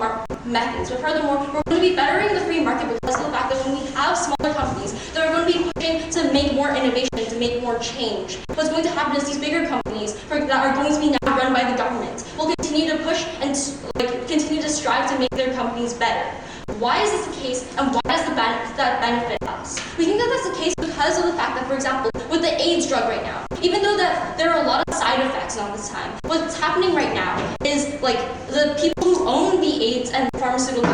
methods. But furthermore, we're going to be bettering the free market because of the fact that when we have smaller companies that are going to be pushing to make more innovation, to make more change, what's going to happen is these bigger companies that are going to be now run by the government will continue to push and continue to strive to make their companies better. Why is this the case, and why does that benefit us? We think that that's the case because of the fact that, for example, with the AIDS drug right now, even though that there are a lot of side effects on this time, what's happening right now is like the people who own the AIDS and pharmaceutical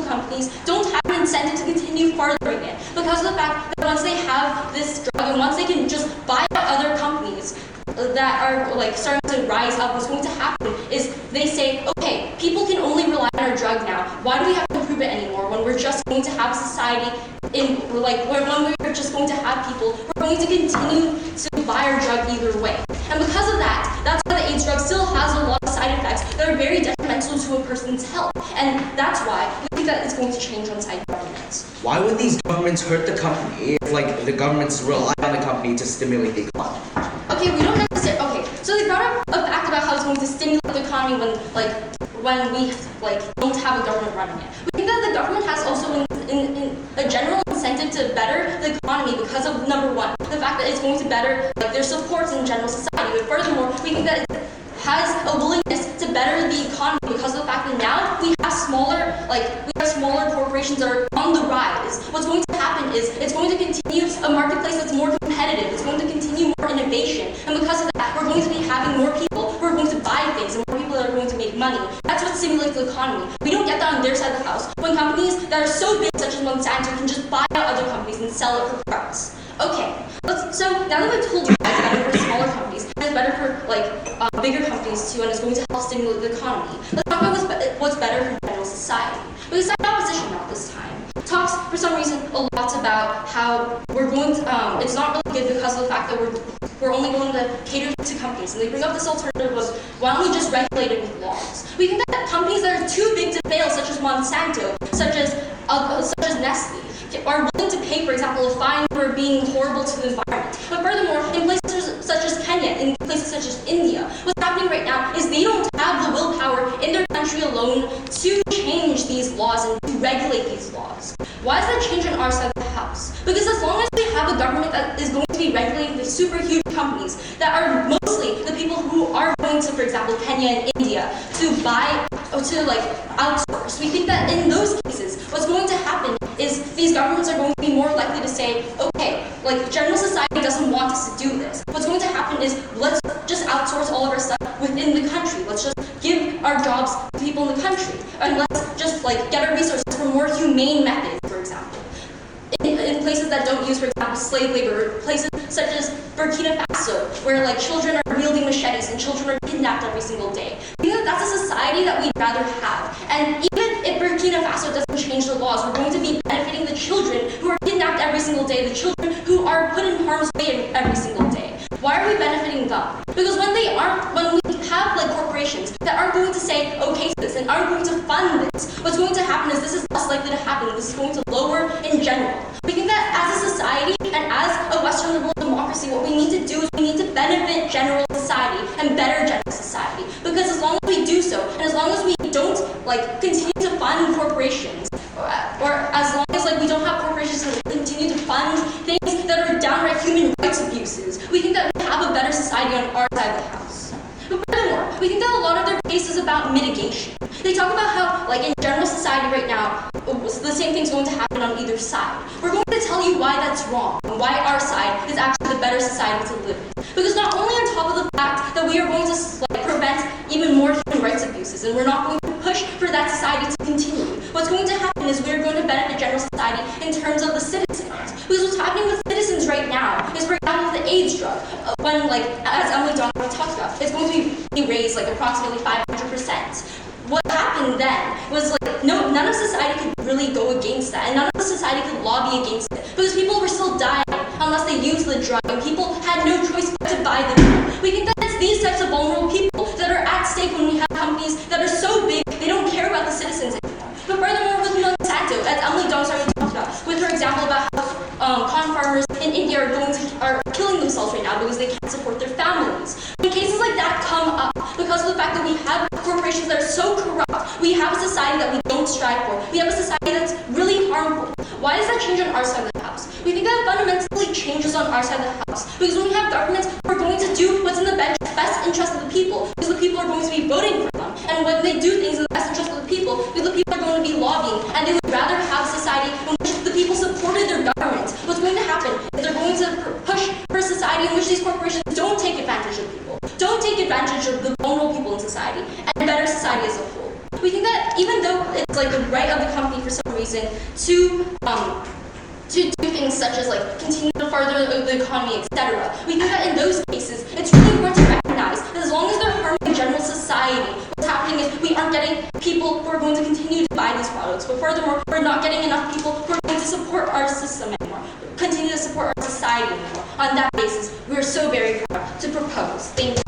companies don't have an incentive to continue furthering it because of the fact that once they have this drug and once they can just buy out other companies that are like starting to rise up, what's going to happen is they say, okay, people can only rely on our drug now. Why do we have to improve it anymore when we're just going to have society when we're just going to have people who are going to continue to buy our drug either way. And because of that, that's why the AIDS drug still has a lot of side effects that are very detrimental to a person's health. And that's why we think that it's going to change on side governments. Why would these governments hurt the company if like the governments rely on the company to stimulate the economy? Okay, we don't necessarily. Okay, so they brought up a fact about how it's going to stimulate the economy when we don't have a government running it. We think that the government has also in a general incentive to better the economy because of number one, the fact that it's going to better their supports in general society. But furthermore, we think that it has a willingness to better the economy because of the fact that now we have smaller corporations that are on the rise. What's going to happen is it's going to continue a marketplace that's more competitive. It's going to continue more innovation. And because of that, we're going to be having more people who are going to buy things and more people that are going to make money. That's what stimulates the economy. We don't get that on their side of the house when companies that are so big, such as Monsanto, can just buy out other companies and sell it for price. Okay, so now that we've told you guys it's better for smaller companies, and it's better for bigger companies too, and it's going to help stimulate the economy, let's talk about what's better for general society. Because side opposition now this time talks for some reason a lot about how we're going to, it's not really good because of the fact that we're only going to cater to companies. And they bring up this alternative was, why don't we just regulate it with laws? We think that companies that are too big to fail, such as Monsanto, such as Nestle, are willing to pay, for example, a fine for being horrible to the environment. But furthermore, in places such as Kenya, in places such as India, what's happening right now is they don't have the willpower in their country alone to change these laws and to regulate these laws. Why is that change on our side of the house? Because as long as we have a government that is going to be regulating the super huge companies that are mostly the people who are going to, for example, Kenya and India, to buy or to outsource, we think that in those cases, what's going to happen is these governments are going to be more likely to say, okay, general society doesn't want us to do this. What's going to happen is let's just outsource all of our stuff within the country. Let's just give our jobs to people in the country. And let's just get our resources for more humane methods, for example. In places that don't use, for example, slave labor, places such as Burkina Faso, where children are wielding machetes and children are kidnapped every single day. We think that's a society that we'd rather have. And even if Burkina Faso doesn't change the laws, we're going to be benefiting the children who are kidnapped every single day, the children who are put in harm's way every single day. Why are we benefiting them? Because when we have corporations that aren't going to say okay to this and aren't going to fund this, what's going to happen is this is less likely to happen. This is going to lower in general. We think that as a society and as a Western liberal democracy, what we need to do is we need to benefit general society and better general society. Because as long long as we do so, and as long as we don't like continue to fund corporations, or as long as like we don't have corporations that continue to fund things that are downright human rights abuses, we think that we have a better society on our side of the house. But furthermore, we think that a lot of their case is about mitigation. They talk about how, like in general society right now, the same thing's going to happen on either side. We're going to tell you why that's wrong, and why our side is actually the better society to live in. Because not only on top of the fact that we are going to like prevent even more human rights abuses, and we're not going to push for that society to continue, what's going to happen is we're going to benefit general society in terms of the citizens. Because what's happening with citizens right now is, for example, the AIDS drug, when like, as Emily Donald talked about, it's going to be raised like approximately 500%. What happened then was like none of society could really go against that, and none of society could lobby against it, because people were still dying unless they used the drug, and people had no choice but to buy the drug. We think that it's these types of vulnerable people that are at stake when we have companies that are so big they don't care about the citizens anymore. But furthermore, with Monsanto, as Emily Donald already talked about, with her example about how corn farmers in India are killing themselves right now because they can't support their families. When cases like that come up, because of the fact that we have corporations that are so corrupt, we have a society that we don't strive for, we have a society that's really harmful. Why does that change on our side of the house? We think that fundamentally changes on our side of the house, because when we have governments who are going to do what's in the best interest of the people, because the people are going to be voting for them, and when they do things in the best interest of the people, because the people are going to be lobbying, and they would rather have a society in which the people supported their government. What's going to happen is they're going to push for a society in which these corporations don't take advantage of people, don't take advantage of the vulnerable people in society, and a better society as a whole. We think that even though it's like the right of the company for some reason to do things such as like continue to further the economy, etc., we think that in those cases, it's really important to recognize that as long as they're harming general society, what's happening is we aren't getting people who are going to continue to buy these products, but furthermore, we're not getting enough people who are going to support our system anymore, continue to support our society anymore. On that basis, we are so very proud to propose. Thank you.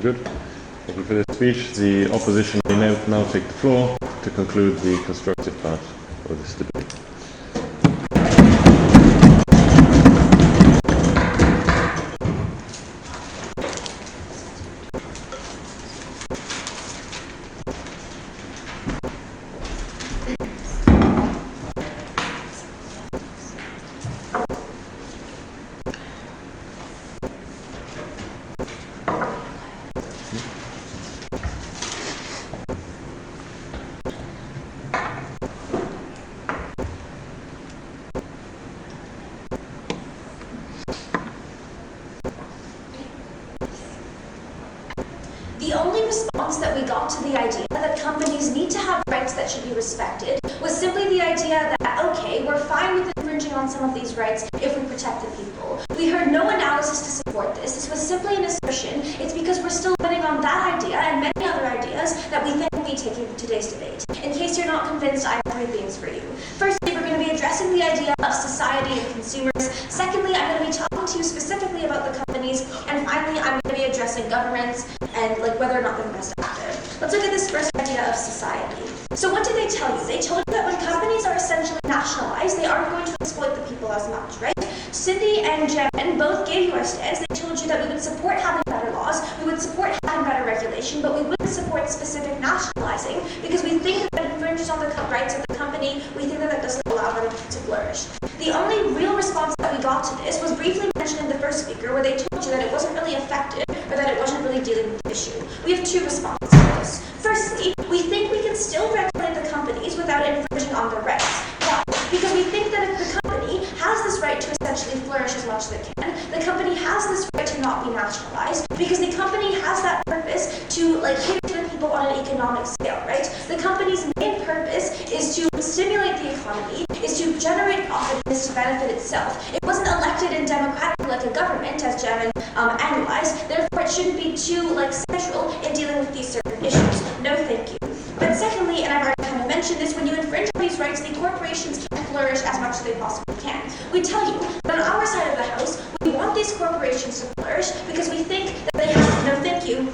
Good. Thank you for the speech. The opposition may now take the floor to conclude the constructive part of this debate. The only response that we got to the idea that companies need to have rights that should be respected was simply the idea that, okay, we're fine with infringing on some of these rights if we protect the people. We heard no analysis to support this. This was simply an assertion. It's because we're still winning on that idea and many other ideas that we think will be taking today's debate. In case you're not convinced, I have 3 things for you. Firstly, we're going to be addressing the idea of society and consumers. Secondly, I'm going to be talking to you specifically about the companies. And finally, I'm going to be addressing governments and whether or not they're best active. Let's look at this first idea of society. So what did they tell you? They told you that when companies are essentially nationalized, they aren't going to exploit the people as much, right? Cindy and Jen both gave you our stance. They told you that we would support having better laws, we would support having better regulation, but we wouldn't support specific nationalizing because we think that it infringes on the rights of the company. We think that that doesn't allow them to flourish. The only real response that we got to this was briefly mentioned in the first speaker, where they told you that it wasn't really effective or that it wasn't really dealing with the issue. We have 2 responses to this. Firstly, we think we can still regulate the companies without infringing on their rights. Why? Because we think that if the company has this right to essentially flourish as much as it can, the company has this right to not be nationalized, because the company has that purpose to cater to the people on an economic scale, right? The company's main purpose is to stimulate the economy, is to generate profit, and is to benefit itself. It wasn't elected and democratic like a government, as Jen analyzed, therefore it shouldn't be too central in dealing with these certain issues. No thank you. But secondly, and I've already kind of mentioned this, when you infringe on these rights, the corporations can flourish as much as they possibly can. We tell you that on our side of the house, we want these corporations to flourish because we think that they have, no thank you,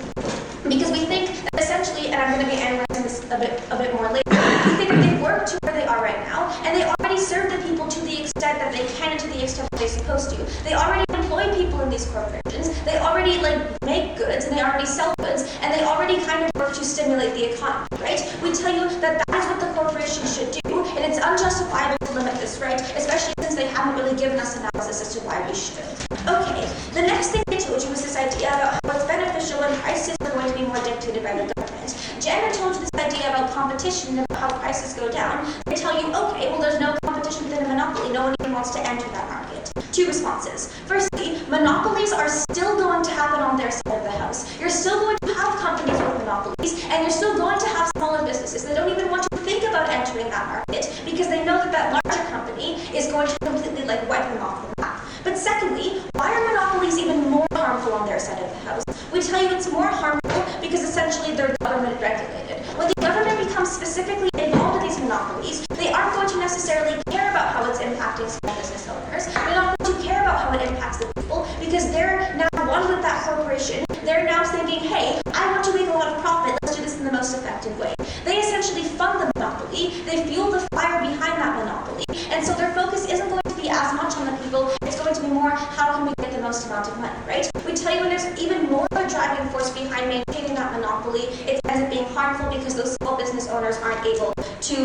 because we think that essentially, and I'm going to be analyzing this a bit more later, we think that they work to where they are right now, and they already serve the people to the extent that they can and to the extent that they're supposed to. They already employ people in these corporations, they already make goods, and they already sell goods, and they already kind of work to stimulate the economy, right? We tell you that that is what the corporation should do, and it's unjustifiable to limit this right, especially since they haven't really given us analysis as to why we should. Okay, the next thing they told you was this idea about how it's beneficial when prices are going to be more dictated by the government. Jen told you this idea about competition and about how prices go down. They tell you, okay, well there's no competition within a monopoly, no one even wants to enter that market. 2 responses. Firstly, monopolies are still going to happen on their side of the house. You're still going to have companies with monopolies, and you're still going to have smaller businesses that don't even want to think about entering that market because they know that that larger company is going to completely wipe them off the map. But secondly, why are monopolies even more harmful on their side of the house? We tell you it's more harmful because essentially they're government regulated. When the government becomes specifically involved in these monopolies, they aren't going to necessarily care about how it's impacting small business owners. They're not going to care about how it impacts the people because they're now one with that corporation. They're now thinking, hey, I want to make a lot of profit. Let's do this in the most effective way. They essentially fund the monopoly. They fuel the fire behind that monopoly. And so their focus isn't going to be as much on the people. It's going to be more, how can we get the most amount of money, right? We tell you when there's even more of a driving force behind maintaining that monopoly, it ends up being harmful because those small business owners aren't able to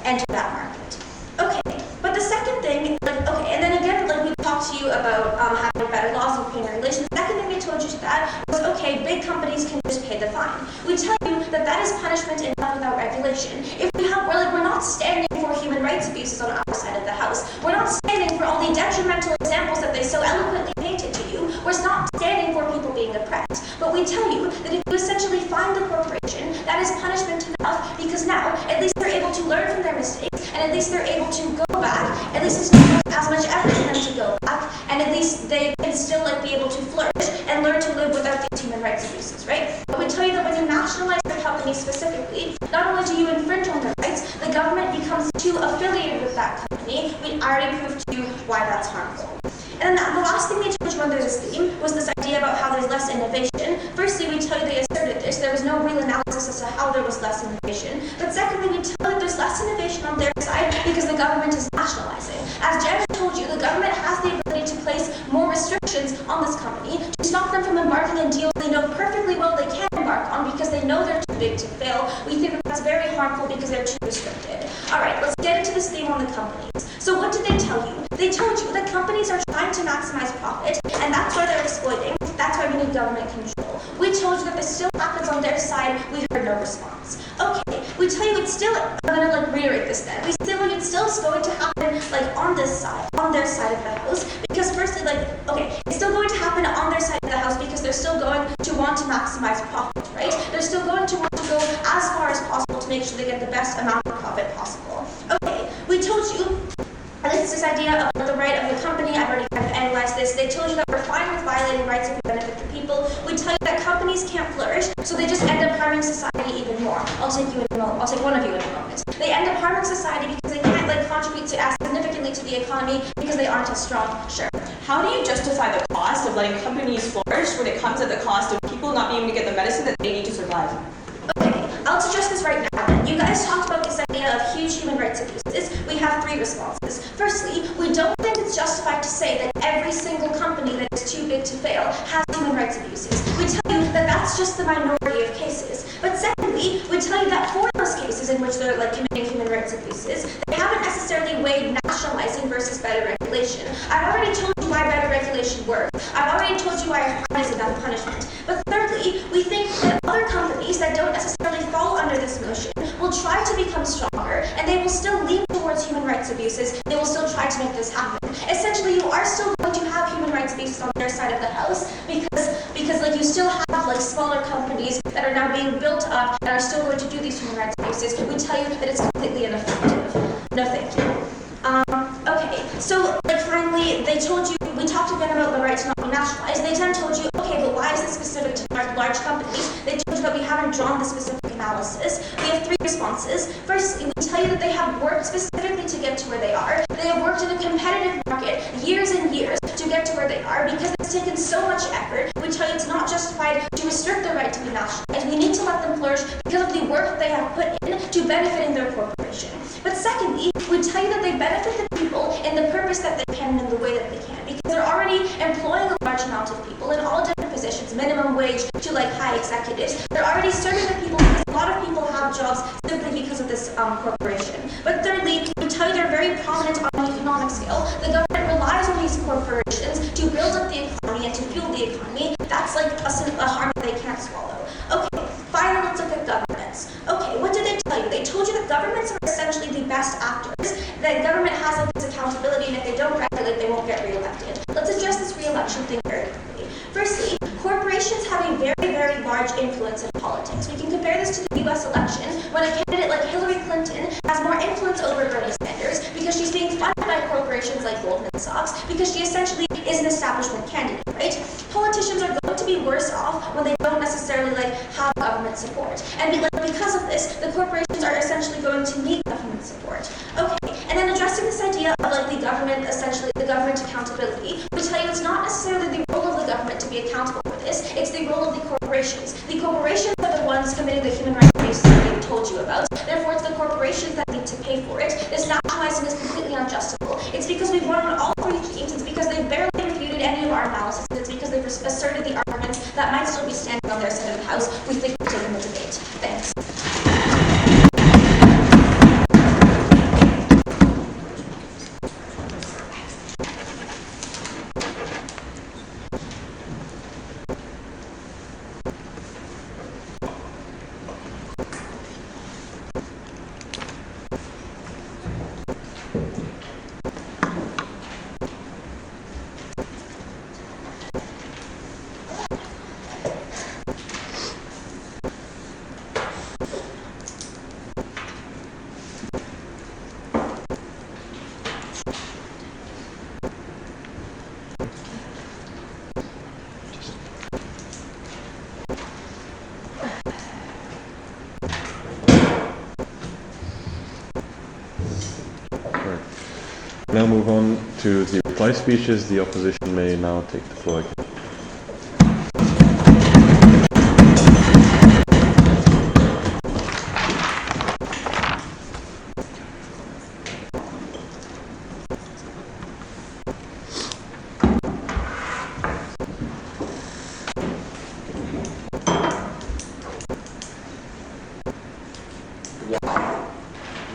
enter that market. Okay, but the second thing, and then again, we talked to you about having better laws and cleaner regulations. The second thing they told you to that was, okay, big companies can just pay the fine. We tell you that that is punishment enough without regulation. If we're not standing for human rights abuses on our side of the house. We're not standing for all the detrimental examples that they so eloquently painted to you. We're not standing for people being oppressed. But we tell you that if you essentially fine the corporation, that is punishment enough because now at least they're able to learn from their mistakes and at least they're able to go back. At least it's not as much effort for them to go back, and at least they can still be able to flourish and learn to live without these human rights abuses, right? But we tell you that when you nationalize the company specifically, not only do you infringe on their rights, the government becomes too affiliated with that company. We already proved to you why that's harmful. And then the last thing they told you under this theme was this idea about how there's less innovation. Firstly, we tell you they asserted this. There was no real analysis as to how there was less innovation. But secondly, we tell you there's less innovation on their side because the government is nationalizing. As Jen told you, the government has the ability to place more restrictions on this company to stop them from embarking on deals they know perfectly well they can embark on because they know they're too big to fail. We think that that's very harmful because they're too restricted. All right, let's get into this theme on the companies. So what did they tell you? They told you that companies are trying to maximize profit, and that's why they're exploiting. That's why we need government control. We told you that this still happens on their side. We heard no response. Okay, we tell you it's still, I'm going to reiterate this then. We tell you it's still going to happen on this side, on their side of the house, because firstly, it's still going to happen on their side of the house because they're still going to want to maximize profit, right? sure they get the best amount of profit possible. Okay, we told you this idea of the right of the company. I've already kind of analyzed this. They told you that we're fine with violating rights if we benefit the people. We tell you that companies can't flourish, so they just end up harming society even more. I'll take one of you in a moment. They end up harming society because they can't contribute to as significantly to the economy because they aren't as strong. Sure. How do you justify the cost of letting companies flourish when it comes at the cost of people not being able to get the medicine that they need to survive? Okay, I'll address this right now then. You guys talked about this idea of huge human rights abuses. We have 3 responses. Firstly, we don't think it's justified to say that every single company that is too big to fail has human rights abuses. We tell you that that's just the minority of cases. But secondly, we tell you that for those cases in which they're committing human rights abuses, they haven't necessarily weighed nationalizing versus better regulation. I've already told you why better regulation works. I've already told you why a fine is enough punishment. But thirdly, we think that other companies that don't necessarily fall under this notion will try to become stronger, and they will still lean towards human rights abuses. They will still try to make this happen. Essentially, you are still going to have human rights abuses on their side of the house because you still have smaller companies that are now being built up and are still going to do these human rights abuses. We tell you that it's completely ineffective. No, thank you. Okay, so finally, they told you, we talked again about the right to not be nationalized. They then told you, okay, but why is this specific to large companies? They told you that we haven't drawn the specific analysis. We have 3 responses. Firstly, we tell you that they have worked specifically to get to where they are. They have worked in a competitive market years and years to get to where they are because it's taken so much effort. We tell you it's not justified to restrict their right to be nationalized. We need to let them flourish because of the work that they have put in to benefiting their corporation. But secondly, we tell you that they benefit the people in the purpose that they can and in the way that they can because they're already employing a large amount of people in all different positions, minimum wage to high executives. They're already serving the people because a lot of people have jobs simply because of this corporation. But thirdly, we tell you they're very prominent on the economic scale. The government relies on these corporations to build up the economy and to fuel the economy. That's a harm that they can't swallow. Okay, finally, let's look at governments. Okay, what did they tell you? They told you that governments are essentially the best actors, that government has this accountability, and if they don't regulate, they won't get reelected. Let's address this reelection thing very quickly. Firstly, corporations have a very, very large influence in politics. We can compare this to the US election when a candidate like Hillary Clinton has more influence over Bernie Sanders because she's being funded by corporations like Goldman Sachs because she essentially is an establishment candidate, right? Politicians are going to be worse off when they don't necessarily have government support. And because of this, the corporations are essentially going to need government support. Okay, and then addressing this idea of the government, essentially the government accountability, we tell you it's not necessarily the role of the government to be accountable for this, it's the role of the corporations. The corporations are the ones committing the human rights abuses that we told you about. Therefore, it's the corporations that need to pay for it. This nationalizing is completely unjustifiable. It's because we've won on all 3 teams. It's because they've barely refuted any of our analysis. It's because they've asserted the arguments that might still be standing on their side of the house. We think we're taking the debate. Thanks. Now move on to the reply speeches. The opposition may now take the floor again.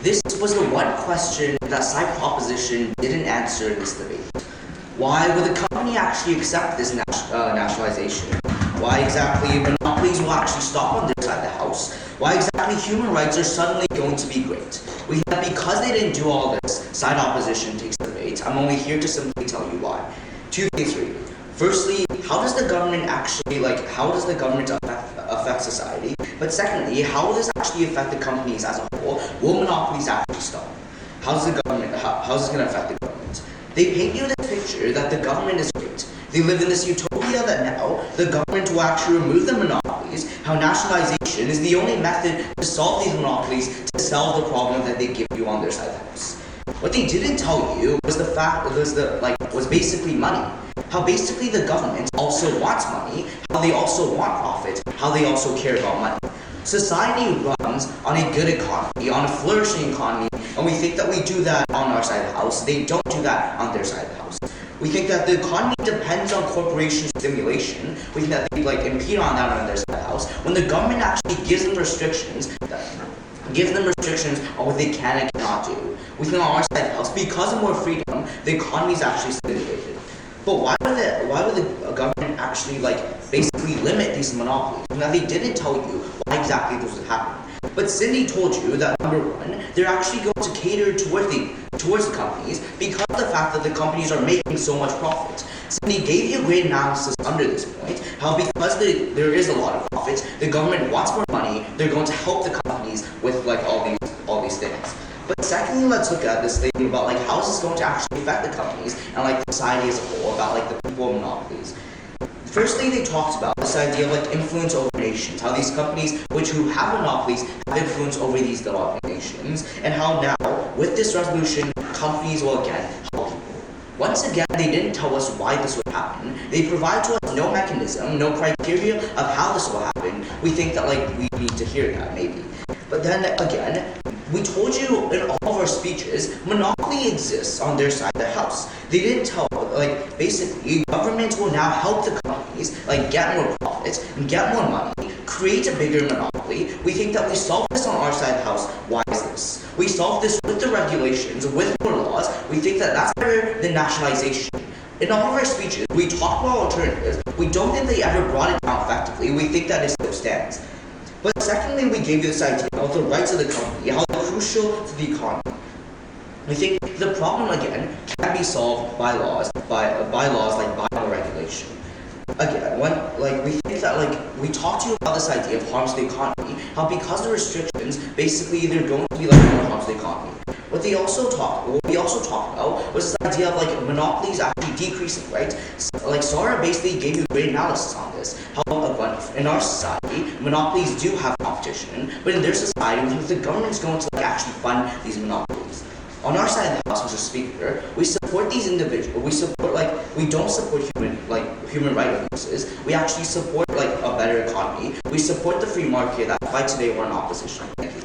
This was the one question that side proposition didn't answer in this debate. Why would the company actually accept this nationalization? Why exactly monopolies will actually stop on their side of the house? Why exactly human rights are suddenly going to be great? We have, because they didn't do all this, side opposition takes the debate. I'm only here to simply tell you why. 2 things for you. Firstly, how does the government actually, how does the government affect affect society? But secondly, how will this actually affect the companies as a whole? Will monopolies actually stop? How's this going to affect the government? They paint you this picture that the government is great. They live in this utopia that now the government will actually remove the monopolies, how nationalization is the only method to solve these monopolies, to solve the problem that they give you on their side of the house. What they didn't tell you was the fact was basically money. How basically the government also wants money, how they also want profit, how they also care about money. Society runs on a good economy, on a flourishing economy, and we think that we do that on our side of the house. They don't do that on their side of the house. We think that the economy depends on corporation stimulation. We think that they impede on that on their side of the house. When the government actually gives them restrictions on what they can and cannot do. We think on our side of the house, because of more freedom, the economy is actually stimulated. But why would the government actually basically limit these monopolies? Now they didn't tell you why exactly this would happen. But Cindy told you that number one, they're actually going to cater towards the companies because of the fact that the companies are making so much profit. Cindy gave you great analysis under this point, how because there is a lot of profits, the government wants more money, they're going to help the companies with all these things. But secondly, let's look at this thing about how is this going to actually affect the companies and society as a whole, about the people of monopolies. Firstly, they talked about this idea of influence over nations, how these companies who have monopolies have influence over these developing nations, and how now, with this resolution, companies will again help people. Once again, they didn't tell us why this would happen. They provide to us no mechanism, no criteria of how this will happen. We think that we need to hear that, maybe. But then again, we told you in all of our speeches, monopoly exists on their side of the house. They didn't tell, basically, government will now help the companies, get more profits and get more money, create a bigger monopoly. We think that we solve this on our side of the house. Why is this? We solve this with the regulations, with more laws. We think that that's better than nationalization. In all of our speeches, we talk about alternatives. We don't think they ever brought it down effectively. We think that it still stands. But secondly, we gave you this idea of the rights of the company, how they're crucial to the economy. We think the problem, again, can be solved by laws like by regulation. Again, we think that we talked to you about this idea of harms to the economy, how because of the restrictions, basically they're going to be more harms to the economy. What we also talked about was this idea of monopolies actually decreasing, right? Sora basically gave you great analysis on this. How in our society, monopolies do have competition, but in their society, the government's going to actually fund these monopolies. On our side of the house, Mr. Speaker, we support these individuals. We support we don't support human rights abuses. We actually support a better economy. We support the free market. That's why today we're in opposition. Thank you.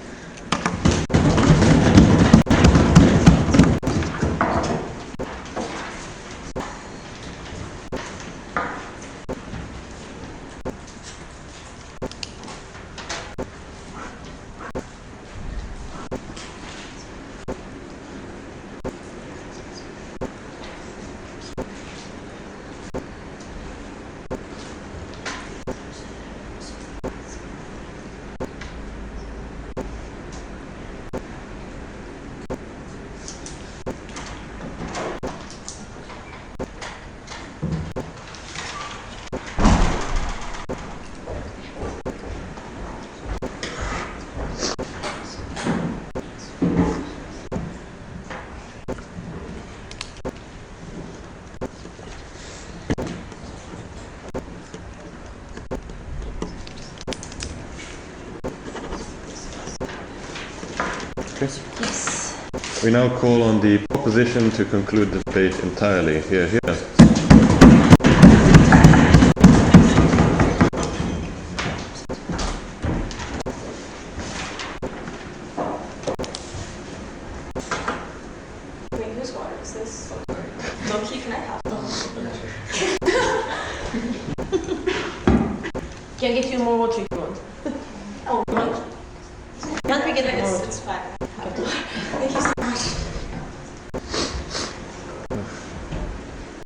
Yes. We now call on the proposition to conclude the debate entirely. Here. Wait, whose water is this? Loki, can I have Can I get you more water if you want? Oh, no. Can't we get more water? It's fine. Thank you so much.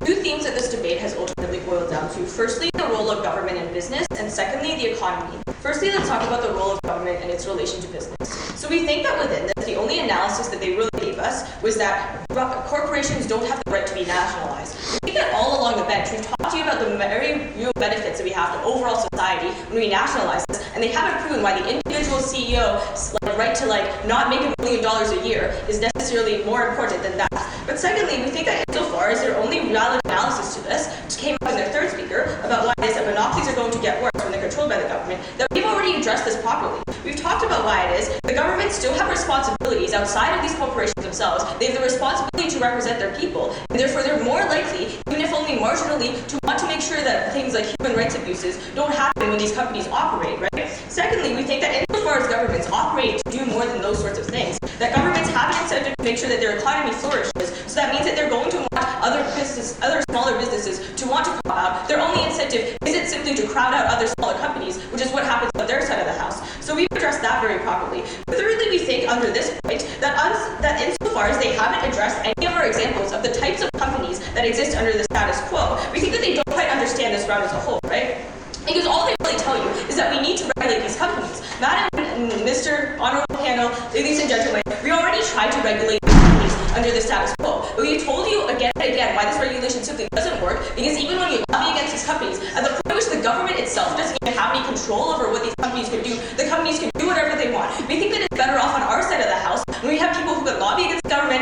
Two themes that this debate has ultimately boiled down to. Firstly, the role of government in business, and secondly, the economy. Firstly, let's talk about the role of government and its relation to business. So we think that within this, the only analysis that they really gave us was that corporations don't have the right to be nationalized. We think that all along the bench, we've talked to you about the very real benefits that we have to overall society when we nationalize this, and they haven't proven why the individual CEO's right to not make $1 million a year is necessarily more important than that. But secondly, we think that insofar as their only valid analysis to this, which came up in their third speaker about why it is that monopolies are going to get worse when they're controlled by the government, that we've already addressed this properly. We've talked about why it is the government still have responsibilities outside of these corporations themselves. They have the responsibility to represent their people, and therefore they're more likely, even if only marginally, to want to make sure that things like human rights abuses don't happen when these companies operate, right? Secondly, we think that insofar as governments operate to do more than those sorts of things, that governments have an incentive to make sure that their economy flourishes. So that means that they're going to want other smaller businesses to want to crowd out. Their only incentive isn't simply to crowd out other smaller companies, which is what happens on their side of the house. So we've addressed that very properly. But thirdly, we think under this point that insofar as they haven't addressed any of our examples of the types of companies that exist under the status quo, we think that they don't quite understand this round as a whole, right? Because all they really tell you is that we need to regulate these companies. Madam and Mr. Honorable Panel, ladies and gentlemen, we already tried to regulate these companies under the status quo. But we've told you again and again why this regulation simply doesn't work, because even when you lobby against these companies, at the point at which the government itself doesn't even have any control over what these companies can do, the companies can do whatever they want. We think that it's better off on our side of the house when we have people who can lobby against the government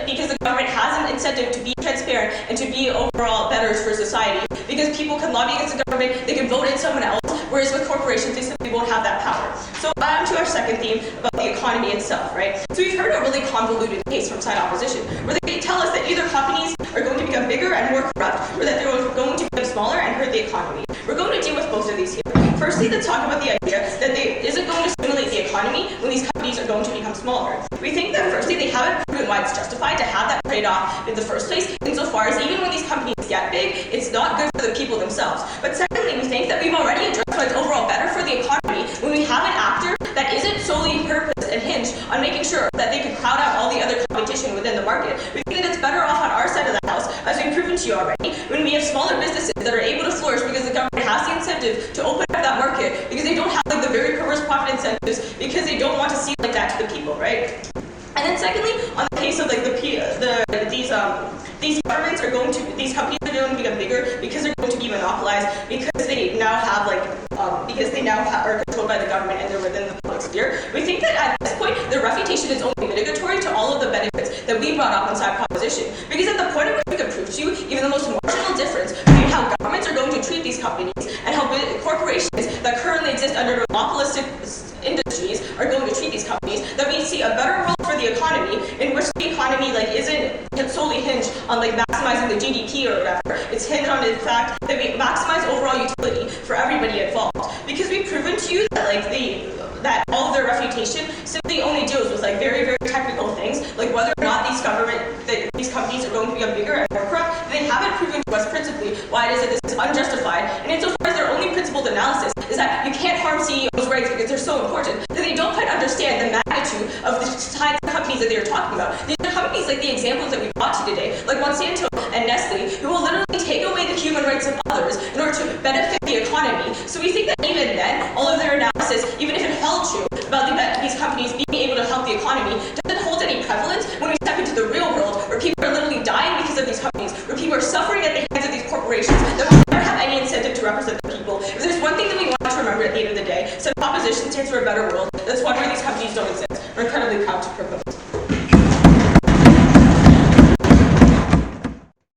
because the government has an incentive to be transparent and to be overall better for society. Because people can lobby against the government, they can vote in someone else, whereas with corporations, they simply won't have that power. So on to our second theme about the economy itself, right? So we've heard a really convoluted case from side opposition, where they tell us that either companies are going to become bigger and more corrupt, or that they're going to become smaller and hurt the economy. We're going to deal with both of these here. Firstly, let's talk about the idea that they isn't going to stimulate the economy when these companies are going to become smaller. We think that firstly, they haven't proven why it's justified to have that trade-off in the first place, insofar as even when these companies get big, it's not good for the people themselves. But secondly, we think that we've already addressed why it's overall better for the economy when we have an actor that isn't solely purposed and hinged on making sure that they can crowd out all the other competition within the market. We think that it's better off on our side of the house, as we've proven to you already, when we have smaller businesses that are able to flourish because the government has the incentive to open up that market, because they don't have the very perverse profit incentives, because they don't want to see like that to the people, right? And then secondly, on the case of these governments are going to, these companies are going to become bigger because they're going to be monopolized, because they now have are controlled by the government and they're within the public sphere. We think that at this point, their refutation is only mitigatory to all of the benefits that we brought up on side proposition. Because at the point at which we can prove to you even the most marginal difference between how governments are going to treat these companies and how corporations that currently exist under monopolistic industries are going to treat these companies, that we see a better world for the economy, in which the economy isn't solely hinged on maximizing the GDP or whatever. It's hinged on the fact that we maximize overall utility for everybody involved. Because we've proven to you that that all of their refutation simply only deals with very, very technical things, like whether or not these companies are going to become bigger and more corrupt. They haven't proven to us principally why it is that this is unjustified. And insofar as their only principled analysis is that you can't harm CEOs' rights because they're so important, that they don't quite understand the magnitude of the kinds of companies that they're talking about. These are companies like the examples that we brought to you today, like Monsanto and Nestle, who will literally take away the human rights of others in order to benefit the economy. So we think that even then, all of their analysis, even if it held true about these companies being able to help the economy, doesn't hold any prevalence when we step into the real world, where people are literally dying because of these companies, where people are suffering at the hands of these corporations that will never have any incentive to represent the people. If there's one thing that we want to remember at the end of the day, so proposition stands for a better world. That's why these companies don't exist. We're incredibly proud to propose.